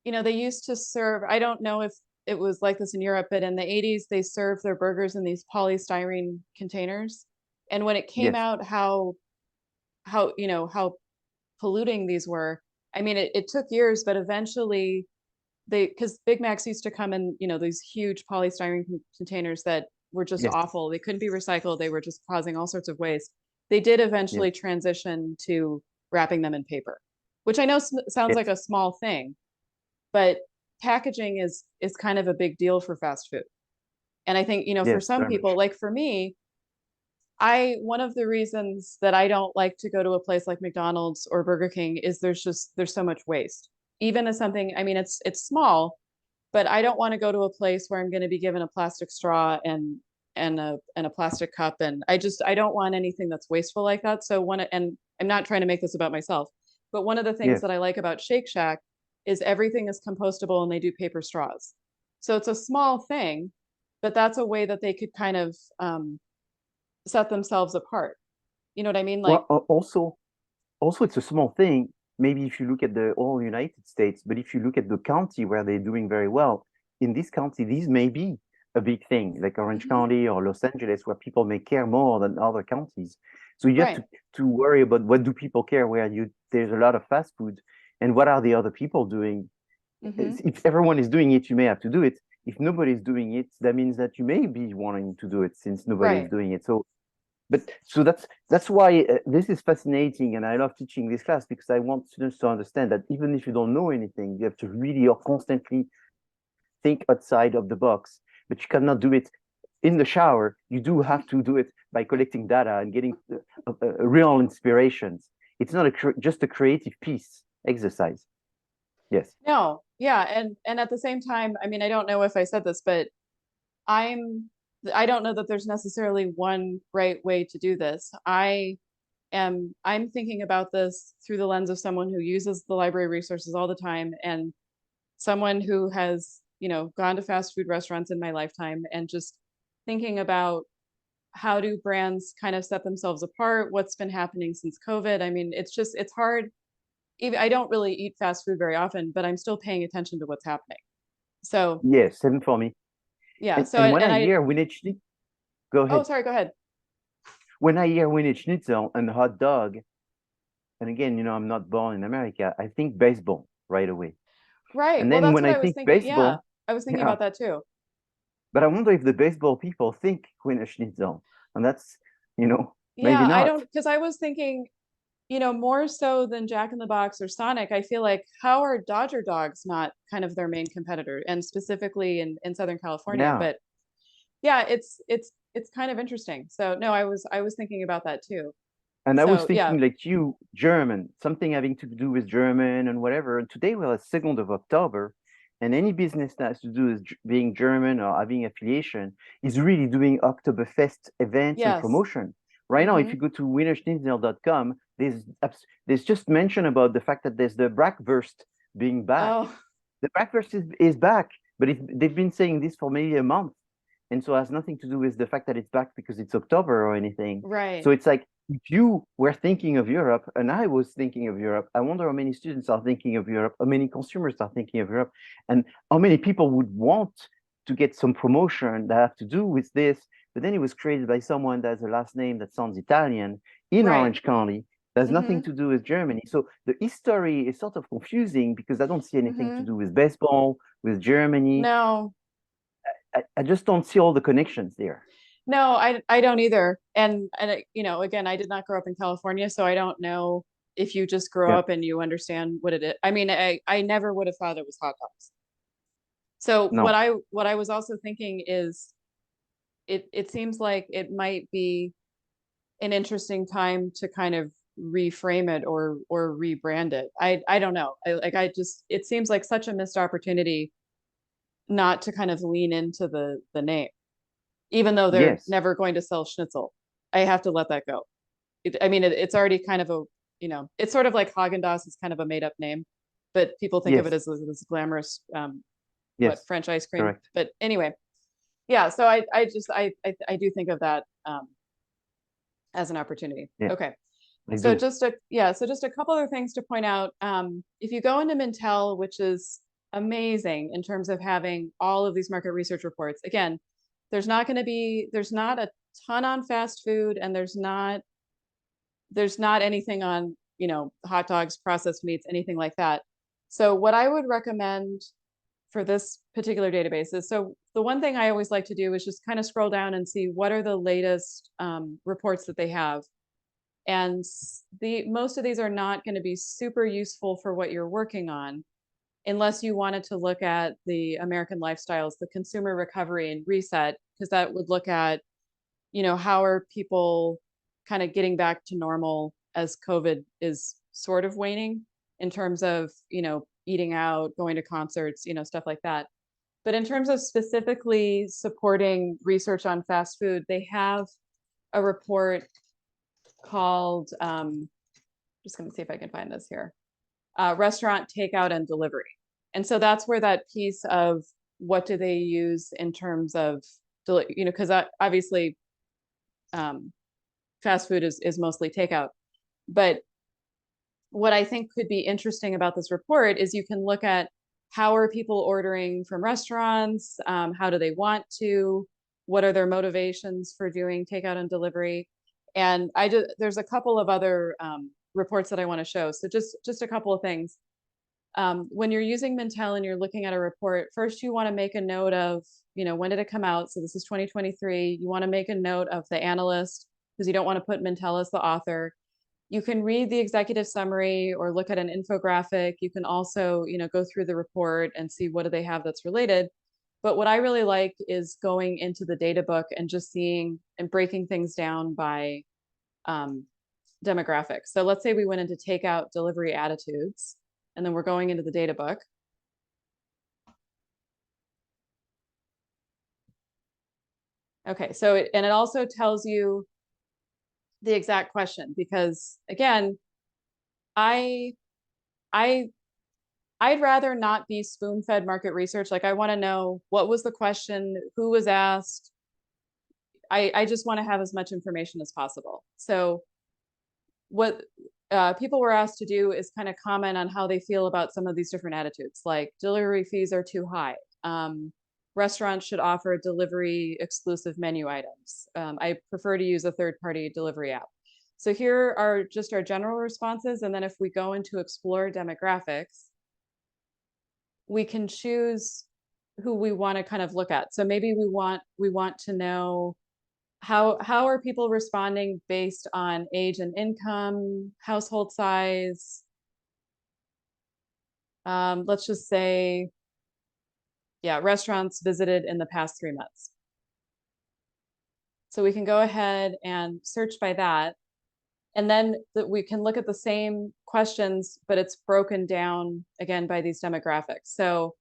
they used to serve, I don't know if it was like this in Europe, but in the 80s they served their burgers in these polystyrene containers. And when it came Yes, out how polluting these were, I mean, it took years, but eventually because Big Macs used to come in, these huge polystyrene containers that were just yes, awful. They couldn't be recycled. They were just causing all sorts of waste. They did yes, eventually transition to wrapping them in paper, which I know sounds like yes, a small thing, but packaging is kind of a big deal for fast food. And I think, for yes, some very people, much. like for me, one of the reasons that I don't like to go to a place like McDonald's or Burger King is there's so much waste. Even as something, I mean, it's small, but I don't want to go to a place where I'm going to be given a plastic straw and a plastic cup, and I don't want anything that's wasteful like that. So and I'm not trying to make this about myself, but one of the things Yes. that I like about Shake Shack is everything is compostable and they do paper straws. So it's a small thing, but that's a way that they could kind of set themselves apart. You know what I mean? Like, Well, also it's a small thing. Maybe if you look at the whole United States, but if you look at the county where they're doing very well, in this county, these may be a big thing, like Orange mhm, County or Los Angeles, where people may care more than other counties. So you have right. to worry about what do people care where there's a lot of fast food and what are the other people doing. Hmm. If everyone is doing it, you may have to do it. If nobody is doing it, that means that you may be wanting to do it since nobody is Right. doing it. So but so that's why this is fascinating, and I love teaching this class because I want students to understand that even if you don't know anything, you have to really or constantly think outside of the box. But you cannot do it in the shower. You do have to do it by collecting data and getting real inspirations. It's not just a creative piece exercise. Yes. No, yeah, and at the same time, I mean, I don't know if I said this, but I'm I don't know that there's necessarily one right way to do this. I'm thinking about this through the lens of someone who uses the library resources all the time and someone who has, gone to fast food restaurants in my lifetime and just thinking about how do brands kind of set themselves apart, what's been happening since COVID. I mean, it's hard. Even I don't really eat fast food very often, but I'm still paying attention to what's happening. So Yes, same for me. yeah. And So and when and I I hear Wiener Schnitzel, go oh ahead. sorry, go ahead. When I hear Wiener Schnitzel and hot dog, and again, I'm not born in America, I think baseball right away. Right. And Well, then that's when what I I was think thinking. Yeah, baseball, I was thinking yeah, about that too. but I wonder if the baseball people think Wiener Schnitzel, and that's, maybe Yeah, I not. don't because I was thinking, more so than Jack in the Box or Sonic, I feel like how are Dodger dogs not kind of their main competitor, and specifically in Southern California? Yeah. But yeah, it's kind of interesting. So no, I was thinking about that too. And I was So yeah, thinking like you, German, something having to do with German and whatever. And today we're at 2nd of October, and any business that has to do with being German or having affiliation is really doing Oktoberfest events and yes. promotion. Right now, if Mm-hmm. you go to wienerschnitzel.com, there's just mention about the fact that there's the Bratwurst being back. Oh, The Bratwurst is back, but they've been saying this for maybe a month. And so it has nothing to do with the fact that it's back because it's October or anything. right. So it's like if you were thinking of Europe and I was thinking of Europe, I wonder how many students are thinking of Europe, how many consumers are thinking of Europe, and how many people would want to get some promotion that have to do with this. But then it was created by someone that has a last name that sounds Italian in Right. Orange County. That has nothing Mm-hmm. to do with Germany. So the history is sort of confusing because I don't see anything to Mm-hmm. do with baseball, with Germany. No, I just don't see all the connections there. no, I don't either. And again, I did not grow up in California, so I don't know if you just grow Yeah. up and you understand what it is. I mean, I never would have thought it was hot dogs. So what No. I was also thinking is it seems like it might be an interesting time to kind of reframe it or rebrand it. I don't know. I just it seems like such a missed opportunity not to kind of lean into the name, even though they're Yes. never going to sell schnitzel. I have to let that go. I mean, it's already kind of it's sort of like Haagen-Dazs is kind of a made up name, but people think of it Yes. as this glamorous, Yes. French ice cream. Correct. But anyway, yeah. So I do think of that as an opportunity. Yeah. Okay. I So do. just a couple other things to point out. If you go into Mintel, which is amazing in terms of having all of these market research reports, again, there's not a ton on fast food, and there's not anything on, hot dogs, processed meats, anything like that. So what I would recommend for this particular database is, so the one thing I always like to do is just kind of scroll down and see what are the latest reports that they have. And most of these are not going to be super useful for what you're working on unless you wanted to look at the American lifestyles, the consumer recovery and reset, because that would look at how are people kind of getting back to normal as COVID is sort of waning in terms of, eating out, going to concerts, stuff like that. But in terms of specifically supporting research on fast food, they have a report called, just going to see if I can find this here, restaurant takeout and delivery. And so that's where that piece of what do they use in terms of, because obviously fast food is mostly takeout. But what I think could be interesting about this report is you can look at how are people ordering from restaurants, how do they want to, what are their motivations for doing takeout and delivery. And there's a couple of other reports that I want to show. So just a couple of things. When you're using Mintel and you're looking at a report, first you want to make a note of, when did it come out? So this is 2023. You want to make a note of the analyst because you don't want to put Mintel as the author. You can read the executive summary or look at an infographic. You can also, go through the report and see what do they have that's related. But what I really like is going into the data book and just seeing and breaking things down by demographics. So let's say we went into takeout delivery attitudes, and then we're going into the data book. Okay, so it also tells you the exact question, because again, I'd rather not be spoon-fed market research. Like, I want to know what was the question, who was asked. I just want to have as much information as possible. So what people were asked to do is kind of comment on how they feel about some of these different attitudes, like delivery fees are too high. Restaurants should offer delivery exclusive menu items. I prefer to use a third-party delivery app. So here are just our general responses. And then if we go into explore demographics, we can choose who we want to kind of look at. So maybe we want to know how are people responding based on age and income, household size. Let's just say, yeah, restaurants visited in the past 3 months. So we can go ahead and search by that. And then we can look at the same questions, but it's broken down again by these demographics. So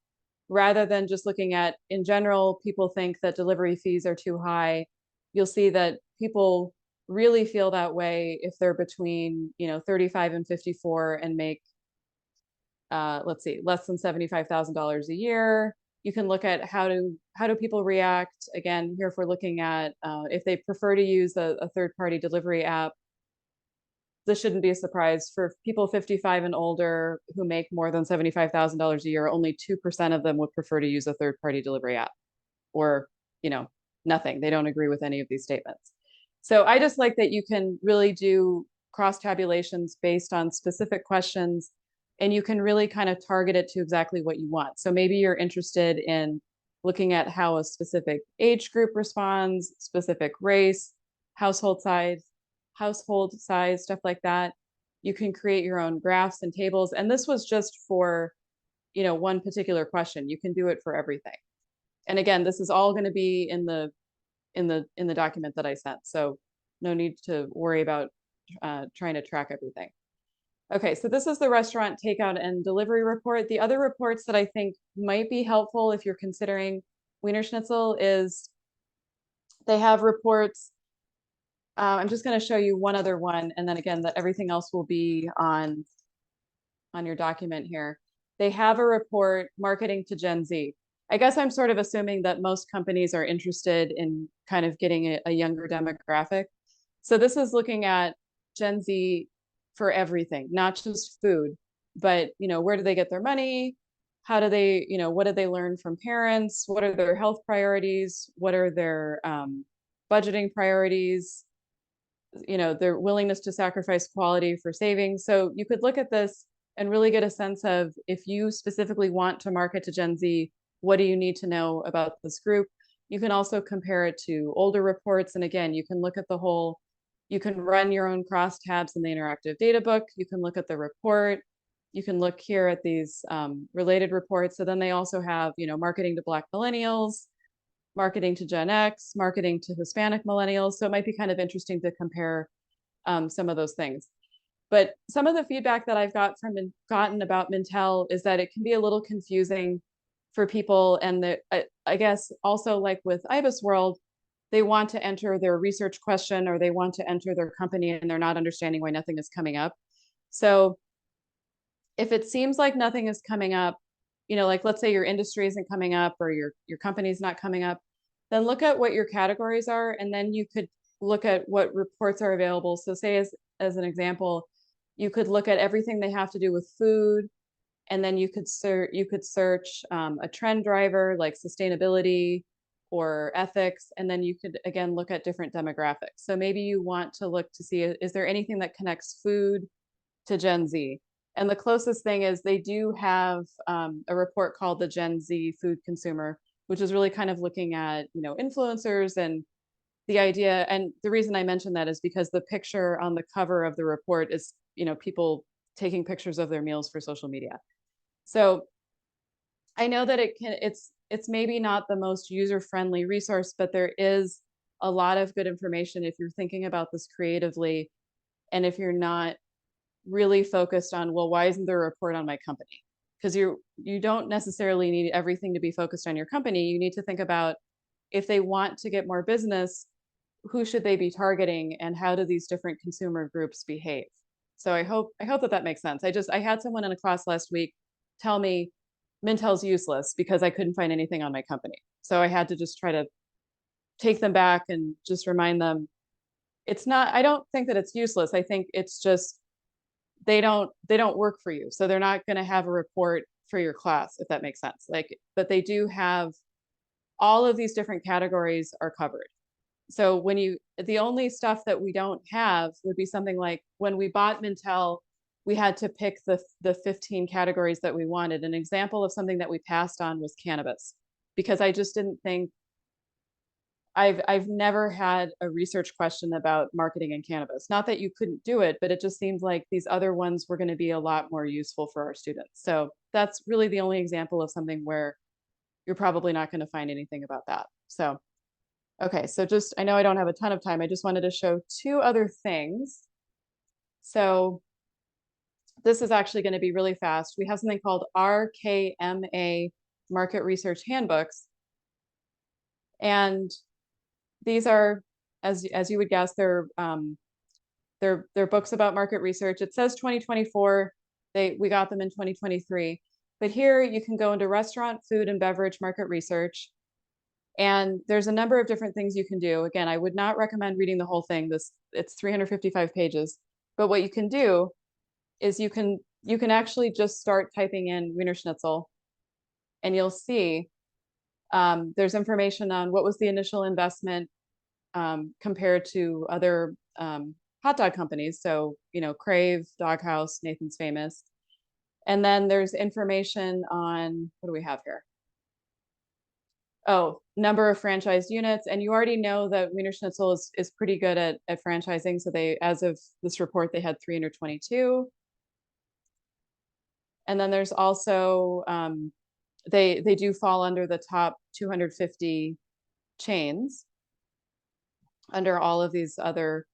rather than just looking at, in general, people think that delivery fees are too high, you'll see that people really feel that way if they're between 35 and 54 and make let's see, less than $75,000 a year. You can look at how do people react. Again, here if we're looking at if they prefer to use a third-party delivery app, this shouldn't be a surprise. For people 55 and older who make more than $75,000 a year, only 2% of them would prefer to use a third-party delivery app, or nothing. They don't agree with any of these statements. So I just like that you can really do cross tabulations based on specific questions, and you can really kind of target it to exactly what you want. So maybe you're interested in looking at how a specific age group responds, specific race, household size, stuff like that. You can create your own graphs and tables. And this was just for, one particular question. You can do it for everything. And again, this is all going to be in the document that I sent. So no need to worry about trying to track everything. Okay, so this is the restaurant takeout and delivery report. The other reports that I think might be helpful if you're considering Wiener Schnitzel is they have reports. I'm just going to show you one other one, and then again, that everything else will be on your document here. They have a report, Marketing to Gen Z. I guess I'm sort of assuming that most companies are interested in kind of getting a younger demographic. So this is looking at Gen Z for everything, not just food, but where do they get their money? How do they, what did they learn from parents? What are their health priorities? What are their budgeting priorities? Their willingness to sacrifice quality for savings. So you could look at this and really get a sense of, if you specifically want to market to Gen Z, what do you need to know about this group? You can also compare it to older reports. And again, you can look at the whole, you can run your own crosstabs in the interactive data book. You can look at the report. You can look here at these related reports. So then they also have, marketing to Black millennials, marketing to Gen X, marketing to Hispanic millennials. So it might be kind of interesting to compare some of those things. But some of the feedback that I've gotten about Mintel is that it can be a little confusing for people. And I guess also like with IBIS World, they want to enter their research question or they want to enter their company and they're not understanding why nothing is coming up. So if it seems like nothing is coming up, like let's say your industry isn't coming up or your company's not coming up, then look at what your categories are, and then you could look at what reports are available. So say as an example, you could look at everything they have to do with food, and then you could search a trend driver like sustainability or ethics, and then you could again look at different demographics. So maybe you want to look to see, is there anything that connects food to Gen Z? And the closest thing is they do have a report called the Gen Z Food Consumer, which is really kind of looking at influencers and the idea. And the reason I mention that is because the picture on the cover of the report is people taking pictures of their meals for social media. So I know that it's maybe not the most user-friendly resource, but there is a lot of good information if you're thinking about this creatively, and if you're not really focused on, well, why isn't there a report on my company? Because you don't necessarily need everything to be focused on your company. You need to think about, if they want to get more business, who should they be targeting and how do these different consumer groups behave? So I hope that makes sense. I had someone in a class last week tell me Mintel's useless because I couldn't find anything on my company. So I had to just try to take them back and just remind them it's not, I don't think that it's useless. I think it's just they don't work for you. So they're not going to have a report for your class, if that makes sense. But they do have all of these different categories are covered. So the only stuff that we don't have would be something like when we bought Mintel, we had to pick the 15 categories that we wanted. An example of something that we passed on was cannabis, because I just didn't think, I've never had a research question about marketing in cannabis. Not that you couldn't do it, but it just seemed like these other ones were going to be a lot more useful for our students. So that's really the only example of something where you're probably not going to find anything about that. So, okay, so I know I don't have a ton of time. I just wanted to show two other things. So this is actually going to be really fast. We have something called RKMA Market Research Handbooks. And these are, as you would guess, they're books about market research. It says 2024. We got them in 2023. But here you can go into restaurant, food, and beverage market research. And there's a number of different things you can do. Again, I would not recommend reading the whole thing. It's 355 pages. But what you can do is you can actually just start typing in Wiener Schnitzel, and you'll see there's information on what was the initial investment compared to other hot dog companies. So, Crave, Doghouse, Nathan's Famous. And then there's information on, what do we have here? Oh, number of franchised units. And you already know that Wiener Schnitzel is pretty good at franchising. So as of this report, they had 322. And then there's also, they do fall under the top 250 chains under all of these other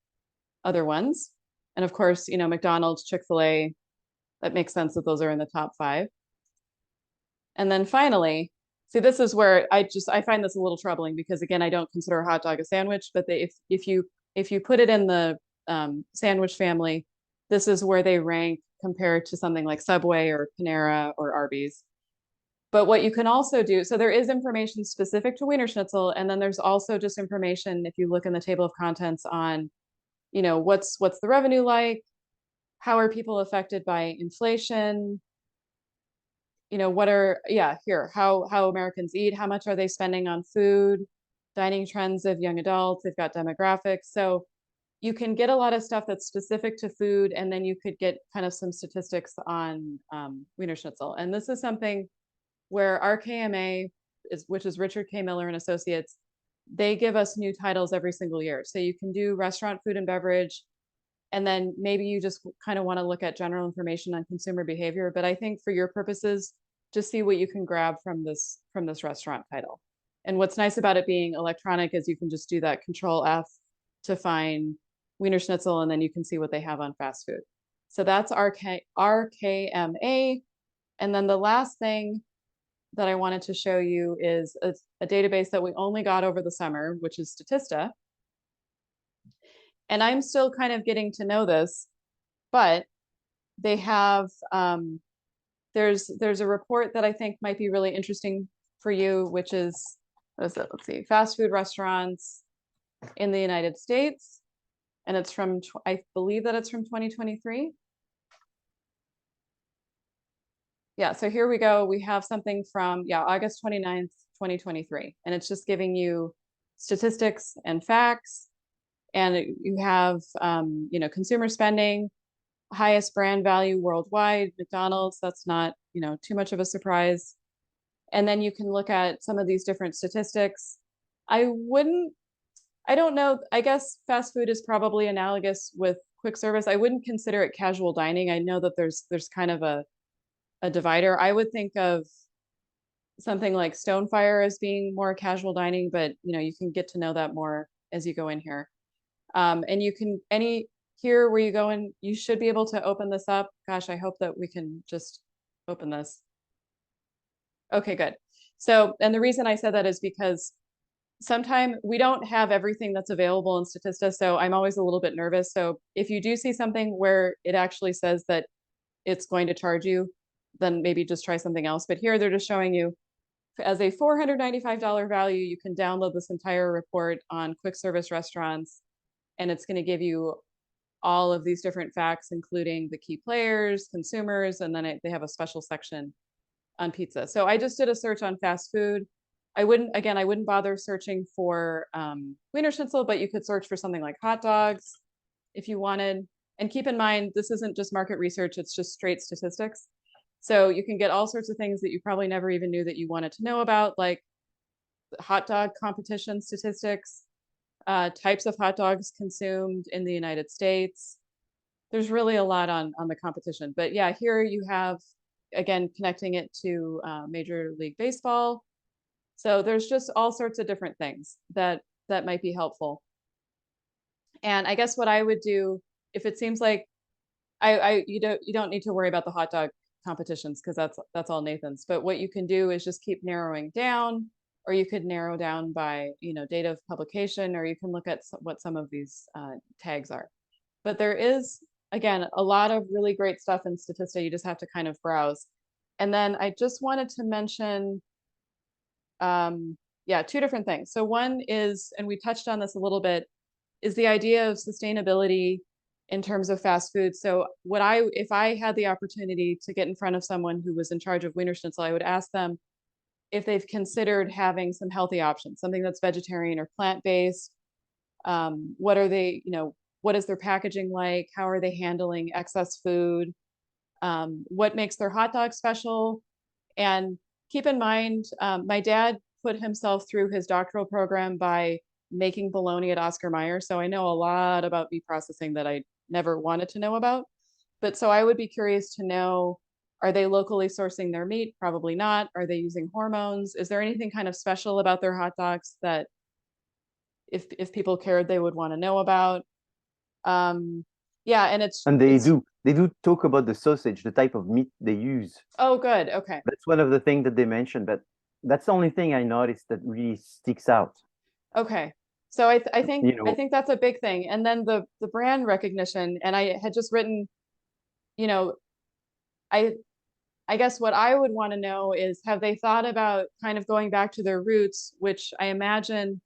ones. And of course, McDonald's, Chick-fil-A, that makes sense that those are in the top 5. And then finally, see, this is where I find this a little troubling, because again, I don't consider a hot dog a sandwich, but if you put it in the sandwich family, this is where they rank compared to something like Subway or Panera or Arby's. But what you can also do, so there is information specific to Wiener Schnitzel, and then there's also just information, if you look in the table of contents, on, what's the revenue like, how are people affected by inflation, how Americans eat, how much are they spending on food, dining trends of young adults, they've got demographics. So you can get a lot of stuff that's specific to food, and then you could get kind of some statistics on Wiener Schnitzel. And this is something where RKMA, which is Richard K. Miller and Associates, they give us new titles every single year. So you can do restaurant, food, and beverage, and then maybe you just kind of want to look at general information on consumer behavior. But I think for your purposes, just see what you can grab from this restaurant title. And what's nice about it being electronic is you can just do that Control F to find Wiener Schnitzel, and then you can see what they have on fast food. So that's RKMA. And then the last thing that I wanted to show you is a database that we only got over the summer, which is Statista. And I'm still kind of getting to know this, but they have, there's a report that I think might be really interesting for you, which is, what is it? Let's see, fast food restaurants in the United States. And it's from, I believe that it's from 2023. Yeah, so here we go. We have something from, August 29th, 2023. And it's just giving you statistics and facts. And you have, consumer spending, highest brand value worldwide, McDonald's. That's not, too much of a surprise. And then you can look at some of these different statistics. I don't know. I guess fast food is probably analogous with quick service. I wouldn't consider it casual dining. I know that there's kind of a divider. I would think of something like Stonefire as being more casual dining, but you can get to know that more as you go in here. And you can, here where you go in, you should be able to open this up. Gosh, I hope that we can just open this. Okay, good. So, and the reason I said that is because sometimes we don't have everything that's available in Statista, so I'm always a little bit nervous. So if you do see something where it actually says that it's going to charge you, then maybe just try something else. But here they're just showing you as a $495 value, you can download this entire report on quick service restaurants, and it's going to give you all of these different facts, including the key players, consumers, and then they have a special section on pizza. So I just did a search on fast food. I wouldn't bother searching for Wiener Schnitzel, but you could search for something like hot dogs if you wanted. And keep in mind, this isn't just market research, it's just straight statistics. So you can get all sorts of things that you probably never even knew that you wanted to know about, like hot dog competition statistics, types of hot dogs consumed in the United States. There's really a lot on the competition. But yeah, here you have, again, connecting it to Major League Baseball. So there's just all sorts of different things that might be helpful. And I guess what I would do, if it seems like you don't need to worry about the hot dog competitions, because that's all Nathan's. But what you can do is just keep narrowing down, or you could narrow down by date of publication, or you can look at what some of these tags are. But there is, again, a lot of really great stuff in Statista. You just have to kind of browse. And then I just wanted to mention, two different things. So one is, and we touched on this a little bit, is the idea of sustainability in terms of fast food. So if I had the opportunity to get in front of someone who was in charge of Wiener Schnitzel, I would ask them if they've considered having some healthy options, something that's vegetarian or plant-based. What are they, what is their packaging like? How are they handling excess food? What makes their hot dog special? And keep in mind, my dad put himself through his doctoral program by making bologna at Oscar Mayer. So I know a lot about meat processing that I never wanted to know about. But so I would be curious to know, are they locally sourcing their meat? Probably not. Are they using hormones? Is there anything kind of special about their hot dogs that if people cared, they would want to know about? And they do talk about the sausage, the type of meat they use. Oh, good. Okay. That's one of the things that they mentioned, but that's the only thing I noticed that really sticks out. Okay. So I think that's a big thing. And then the brand recognition, and I had just written, I guess what I would want to know is, have they thought about kind of going back to their roots, which I imagine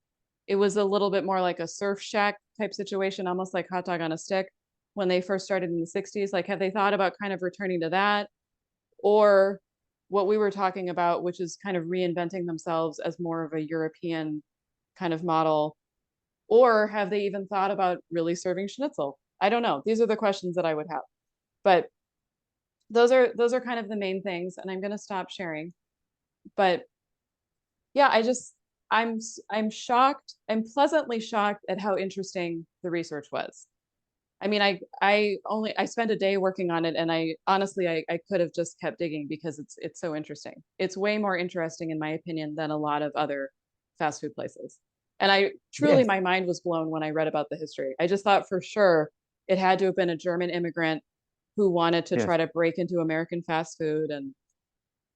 it was a little bit more like a surf shack type situation, almost like hot dog on a stick when they first started in the 60s. Like, have they thought about kind of returning to that? Or what we were talking about, which is kind of reinventing themselves as more of a European kind of model? Or have they even thought about really serving schnitzel? I don't know. These are the questions that I would have. But those are kind of the main things, and I'm going to stop sharing. But yeah, I'm shocked. I'm pleasantly shocked at how interesting the research was. I mean, I spent a day working on it, and I honestly could have just kept digging because it's so interesting. It's way more interesting, in my opinion, than a lot of other fast food places. And I truly, Yes, my mind was blown when I read about the history. I just thought for sure it had to have been a German immigrant who wanted to try yes, to break into American fast food,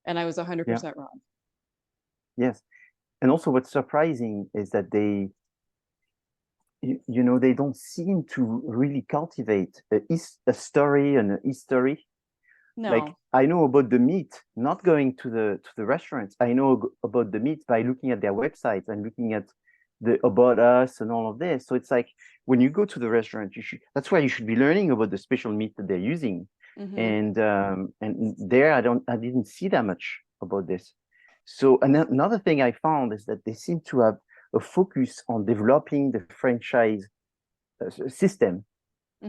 and I was yeah, 100% wrong. yes. And also what's surprising is that you know, they don't seem to really cultivate a story and a history. Like No. I know about the meat, not going to the restaurants. I know about the meat by looking at their websites and looking at the about us and all of this. So it's like when you go to the restaurant, you should that's why you should be learning about the special meat that they're using. Hmm. And there I didn't see that much about this. So another thing I found is that they seem to have a focus on developing the franchise system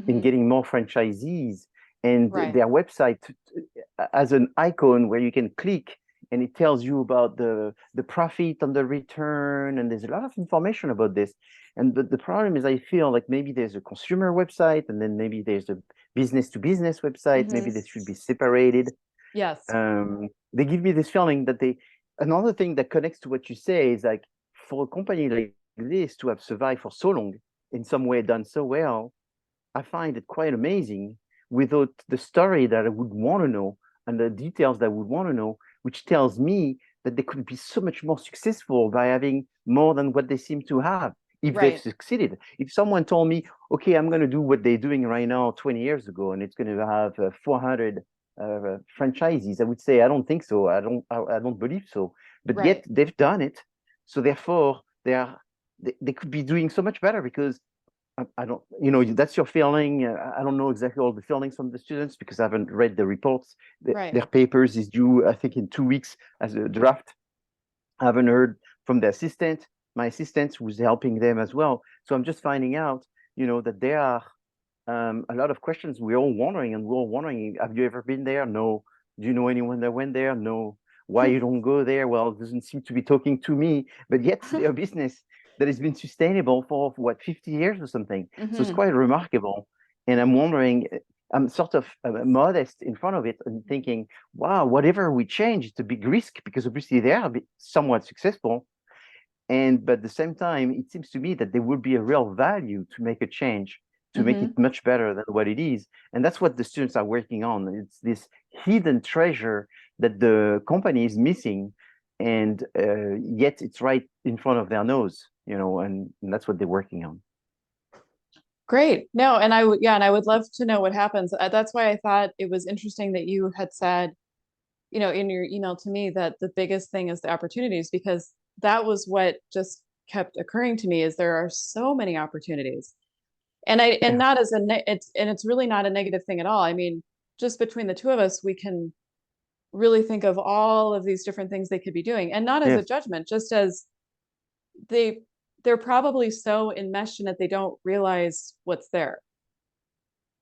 in Hmm. getting more franchisees, and Right. their website has an icon where you can click and it tells you about the profit on the return, and there's a lot of information about this. And the problem is I feel like maybe there's a consumer website and then maybe there's a business to business website. Hmm. Maybe they should be separated. Yes. They give me this feeling that they another thing that connects to what you say is like for a company like this to have survived for so long, in some way done so well, I find it quite amazing without the story that I would want to know and the details that I would want to know, which tells me that they could be so much more successful by having more than what they seem to have if they've Right. succeeded. If someone told me, okay, I'm going to do what they're doing right now 20 years ago and it's going to have 400 franchisees, I would say, I don't think so. I don't believe so. But yet Right. they've done it. So therefore, they could be doing so much better because I don't, you know, that's your feeling. I don't know exactly all the feelings from the students because I haven't read the reports. Right. Their papers is due, I think, in 2 weeks as a draft. I haven't heard from the assistant, my assistant who's helping them as well. So I'm just finding out, you know, that there are a lot of questions we're all wondering, and we're all wondering, have you ever been there? No. Do you know anyone that went there? No. Why you don't go there? Well, it doesn't seem to be talking to me, but yet they're a business that has been sustainable for what, 50 years or something. So it's Hmm. quite remarkable. And I'm wondering, I'm sort of modest in front of it and thinking, wow, whatever we change, it's a big risk because obviously they are somewhat successful. And but at the same time, it seems to me that there would be a real value to make a change, to make Hmm. it much better than what it is. And that's what the students are working on. It's this hidden treasure that the company is missing, and yet it's right in front of their nose, you know, and that's what they're working on. Great. No, and I would, yeah, and I would love to know what happens. That's why I thought it was interesting that you had said, in your email to me that the biggest thing is the opportunities, because that was what just kept occurring to me is there are so many opportunities. And Yeah. not as it's really not a negative thing at all. I mean, just between the two of us, we can really think of all of these different things they could be doing, and not as a Yes. judgment, just as they they're probably so enmeshed in it they don't realize what's there.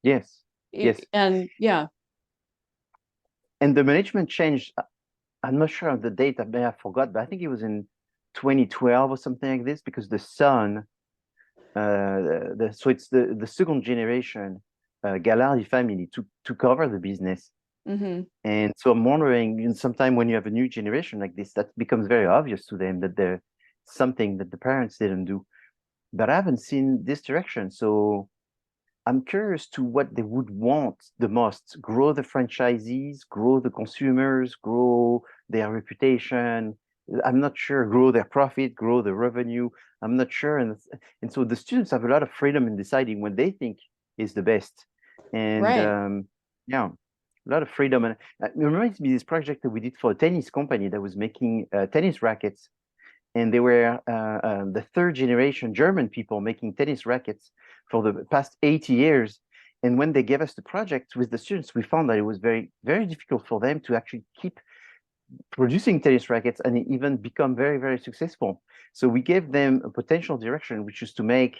Yes. Yes. And yeah. And the management changed. I'm not sure of the date. I may have forgot, but I think it was in 2012 or something like this because the son so it's the second generation Gallardi family to cover the business. Hmm. And so I'm wondering, sometime when you have a new generation like this, that becomes very obvious to them that there's something that the parents didn't do. But I haven't seen this direction. So I'm curious to what they would want the most: grow the franchisees, grow the consumers, grow their reputation. I'm not sure, grow their profit, grow the revenue. I'm not sure. And so the students have a lot of freedom in deciding what they think is the best. And Right. yeah, a lot of freedom. And it reminds me of this project that we did for a tennis company that was making tennis rackets, and they were the third generation German people making tennis rackets for the past 80 years. And when they gave us the project with the students, we found that it was very, very difficult for them to actually keep producing tennis rackets and even become very, very successful. So we gave them a potential direction, which is to make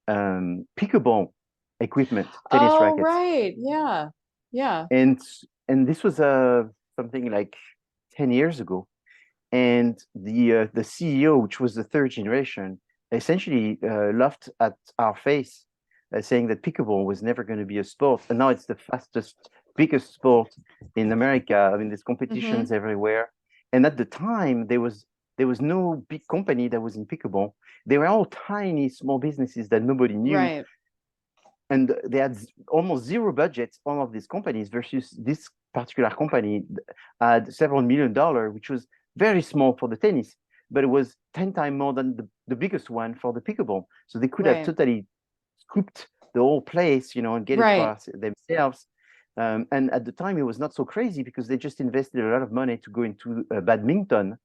pickleball equiment, tennis Oh, rackets. right. Yeah. Yeah. And and this was something like 10 years ago. And the CEO, which was the third generation, essentially laughed at our face, saying that pickleball was never going to be a sport, and now it's the fastest, biggest sport in America. I mean, there's Hmm. competitions everywhere, and at the time there was There was no big company that was in pickleball. They were all tiny, small businesses that nobody knew. Right. And they had almost zero budget, all of these companies, versus this particular company had several $1 million, which was very small for the tennis, but it was 10 times more than the biggest one for the pickleball. So they could have Right. totally scooped the whole place, and get it for Right. themselves. And at the time, it was not so crazy because they just invested a lot of money to go into badminton,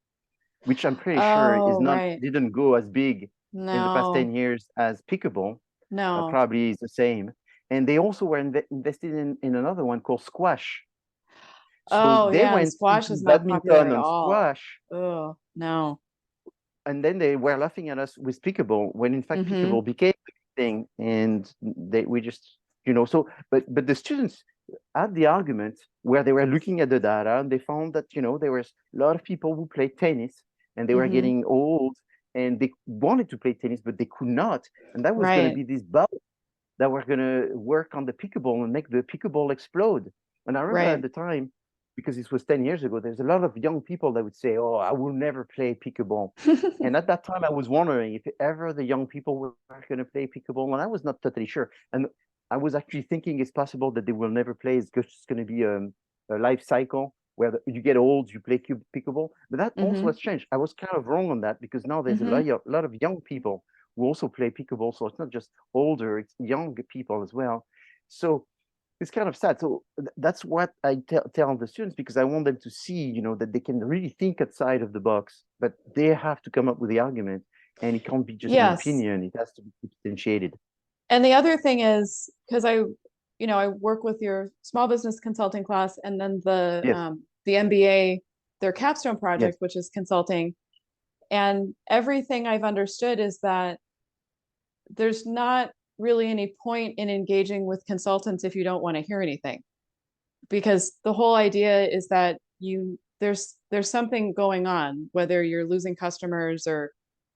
which I'm pretty sure Oh, right. didn't go as big in the past 10 No, years as pickleball. no. Probably is the same. And they also were invested in another one called squash. So Oh, they yeah. And went squash into is not popular badminton at and all. squash, Oh, no. and then they were laughing at us with pickleball when in fact Mm-hmm. pickleball became a thing, and we just so but the students had the argument where they were looking at the data and they found that there was a lot of people who played tennis and they were Mm-hmm. getting old and they wanted to play tennis but they could not, and that was going to Right. be this bubble that were going to work on the pickleball and make the pickleball explode. And I remember at Right. the time, because this was 10 years ago, there's a lot of young people that would say, oh, I will never play pickleball. And at that time, I was wondering if ever the young people were going to play pickleball. And I was not totally sure. And I was actually thinking it's possible that they will never play. It's just going to be a life cycle where you get old, you play pickleball. But that also Mm-hmm. has changed. I was kind of wrong on that because now there's a Mm-hmm. lot of young people who also play pickleball. So it's not just older, it's young people as well. So it's kind of sad. So that's what I tell the students because I want them to see, that they can really think outside of the box, but they have to come up with the argument, and it can't be just an Yes. opinion. It has to be substantiated. And the other thing is, because I work with your small business consulting class and then Yes, the MBA, their capstone yes, project, which is consulting. And everything I've understood is that there's not really any point in engaging with consultants if you don't want to hear anything. Because the whole idea is that there's something going on, whether you're losing customers or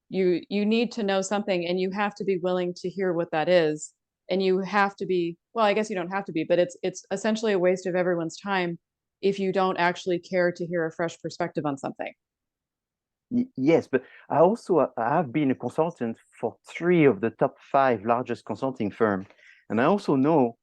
you need to know something and you have to be willing to hear what that is. And you have to be, well, I guess you don't have to be, but it's essentially a waste of everyone's time if you don't actually care to hear a fresh perspective on something. yes. But I have been a consultant for 3 of the top 5 largest consulting firms, and I also know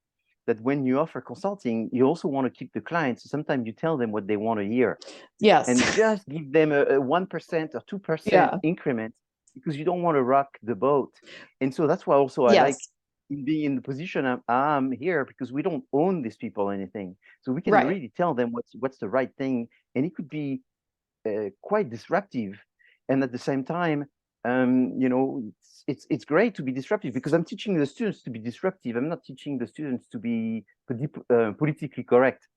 that when you offer consulting, you also want to keep the clients. So sometimes you tell them what they want to hear Yes. and just give them a 1% or 2% Yeah. increment because you don't want to rock the boat. And so that's why also I like Yes. being in the position I'm here because we don't own these people anything. So we can Right. really tell them what's the right thing. And it could be quite disruptive. And at the same time, it's great to be disruptive because I'm teaching the students to be disruptive. I'm not teaching the students to be politically correct.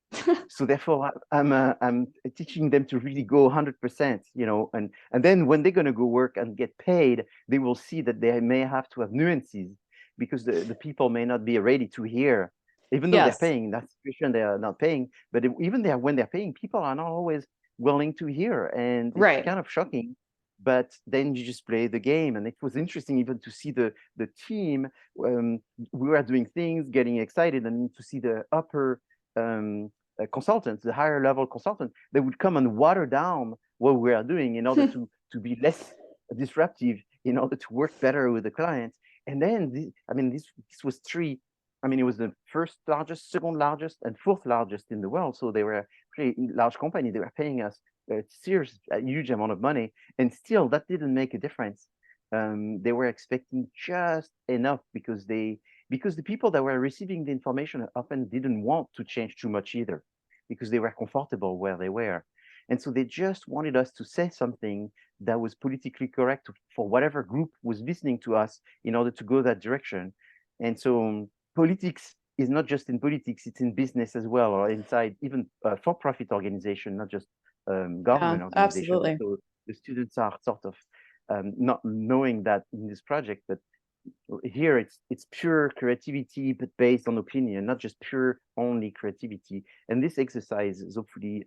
So therefore, I'm teaching them to really go 100%, and then when they're going to go work and get paid, they will see that they may have to have nuances because the people may not be ready to hear, even though they're Yes. paying. In that situation, they are not paying, but even there when they're paying, people are not always willing to hear, and it's Right. kind of shocking. But then you just play the game, and it was interesting even to see the team. We were doing things, getting excited, and to see the upper consultants, the higher level consultants, they would come and water down what we are doing in order to be less disruptive, in order to work better with the clients. And then, this was it was the first largest, second largest, and fourth largest in the world. So they were a pretty large company. They were paying us a huge amount of money, and still that didn't make a difference. They were expecting just enough because the people that were receiving the information often didn't want to change too much either because they were comfortable where they were. And so they just wanted us to say something that was politically correct for whatever group was listening to us in order to go that direction. And so politics is not just in politics, it's in business as well, or inside even for-profit organization, not just Yeah, government organization. And absolutely. so the students are sort of not knowing that in this project, but here it's pure creativity but based on opinion, not just pure only creativity. And this exercise is hopefully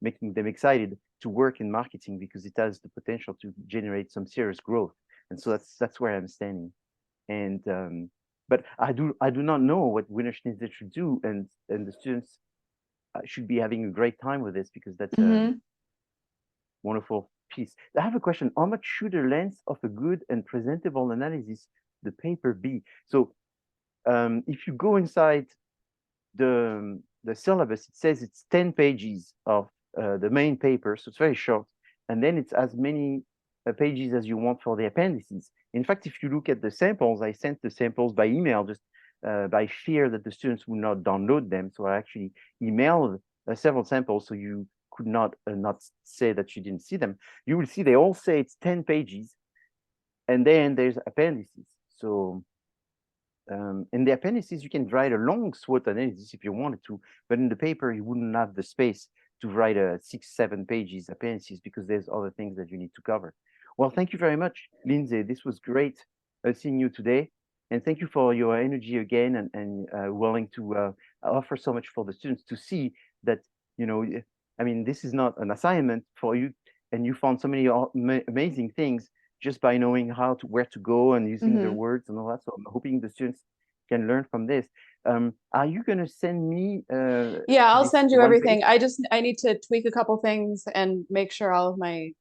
making them excited to work in marketing because it has the potential to generate some serious growth. And so that's where I'm standing. And but I do not know what Winners should do, and the students should be having a great time with this because that's Hmm. wonderful piece. I have a question. How much should the length of a good and presentable analysis the paper be? So if you go inside the syllabus, it says it's 10 pages of the main paper, so it's very short. And then it's as many pages as you want for the appendices. In fact, if you look at the samples, I sent the samples by email just by fear that the students would not download them. So I actually emailed several samples so you could not say that you didn't see them. You will see they all say it's 10 pages, and then there's appendices. So in the appendices, you can write a long SWOT analysis if you wanted to, but in the paper, you wouldn't have the space to write a 6-7 pages appendices because there's other things that you need to cover. Well, thank you very much, Lindsay. This was great seeing you today. And thank you for your energy again and willing to offer so much for the students to see that, you know, I mean, this is not an assignment for you, and you found so many amazing things just by knowing where to go and using their words and all that. So I'm hoping the students can learn from this. Are you going to send me? Yeah, I'll send you everything. Page? I need to tweak a couple things and make sure all of my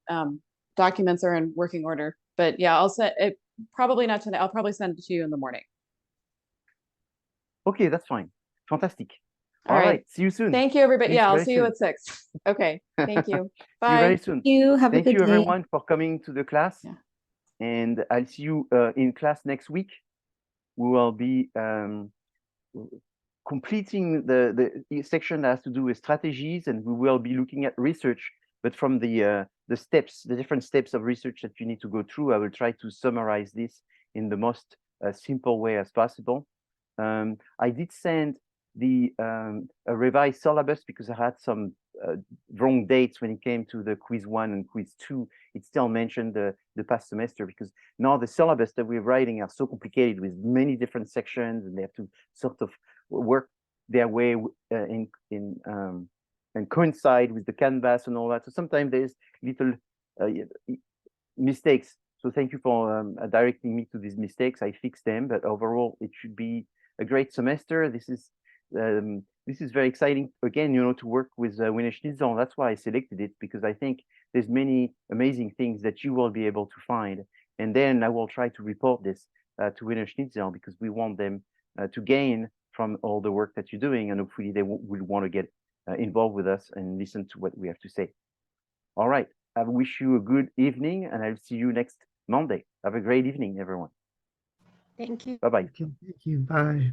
documents are in working order. But yeah, I'll send it. Probably not today. I'll probably send it to you in the morning. Okay, that's fine. Fantastic. All right. See you soon. Thank you, everybody. Thanks, yeah, I'll see you at 6. Okay. Thank you. Bye. See you very soon. Thank you. Have a good day. Thank you, everyone, for coming to the class. Yeah. And I'll see you in class next week. We will be completing the section that has to do with strategies, and we will be looking at research, but from the steps, the different steps of research that you need to go through. I will try to summarize this in the most simple way as possible. I did send a revised syllabus because I had some wrong dates when it came to the quiz 1 and quiz 2. It still mentioned the past semester because now the syllabus that we're writing are so complicated with many different sections, and they have to sort of work their way and coincide with the canvas and all that. So sometimes there's little mistakes. So thank you for directing me to these mistakes. I fixed them, but overall it should be a great semester. This is very exciting again, you know, to work with Vigneron. That's why I selected it, because I think there's many amazing things that you will be able to find, and then I will try to report this to Vigneron because we want them to gain from all the work that you're doing, and hopefully they will want to get involved with us and listen to what we have to say. All right, I wish you a good evening, and I'll see you next Monday. Have a great evening, everyone. Thank you. Bye-bye. Thank you. Bye.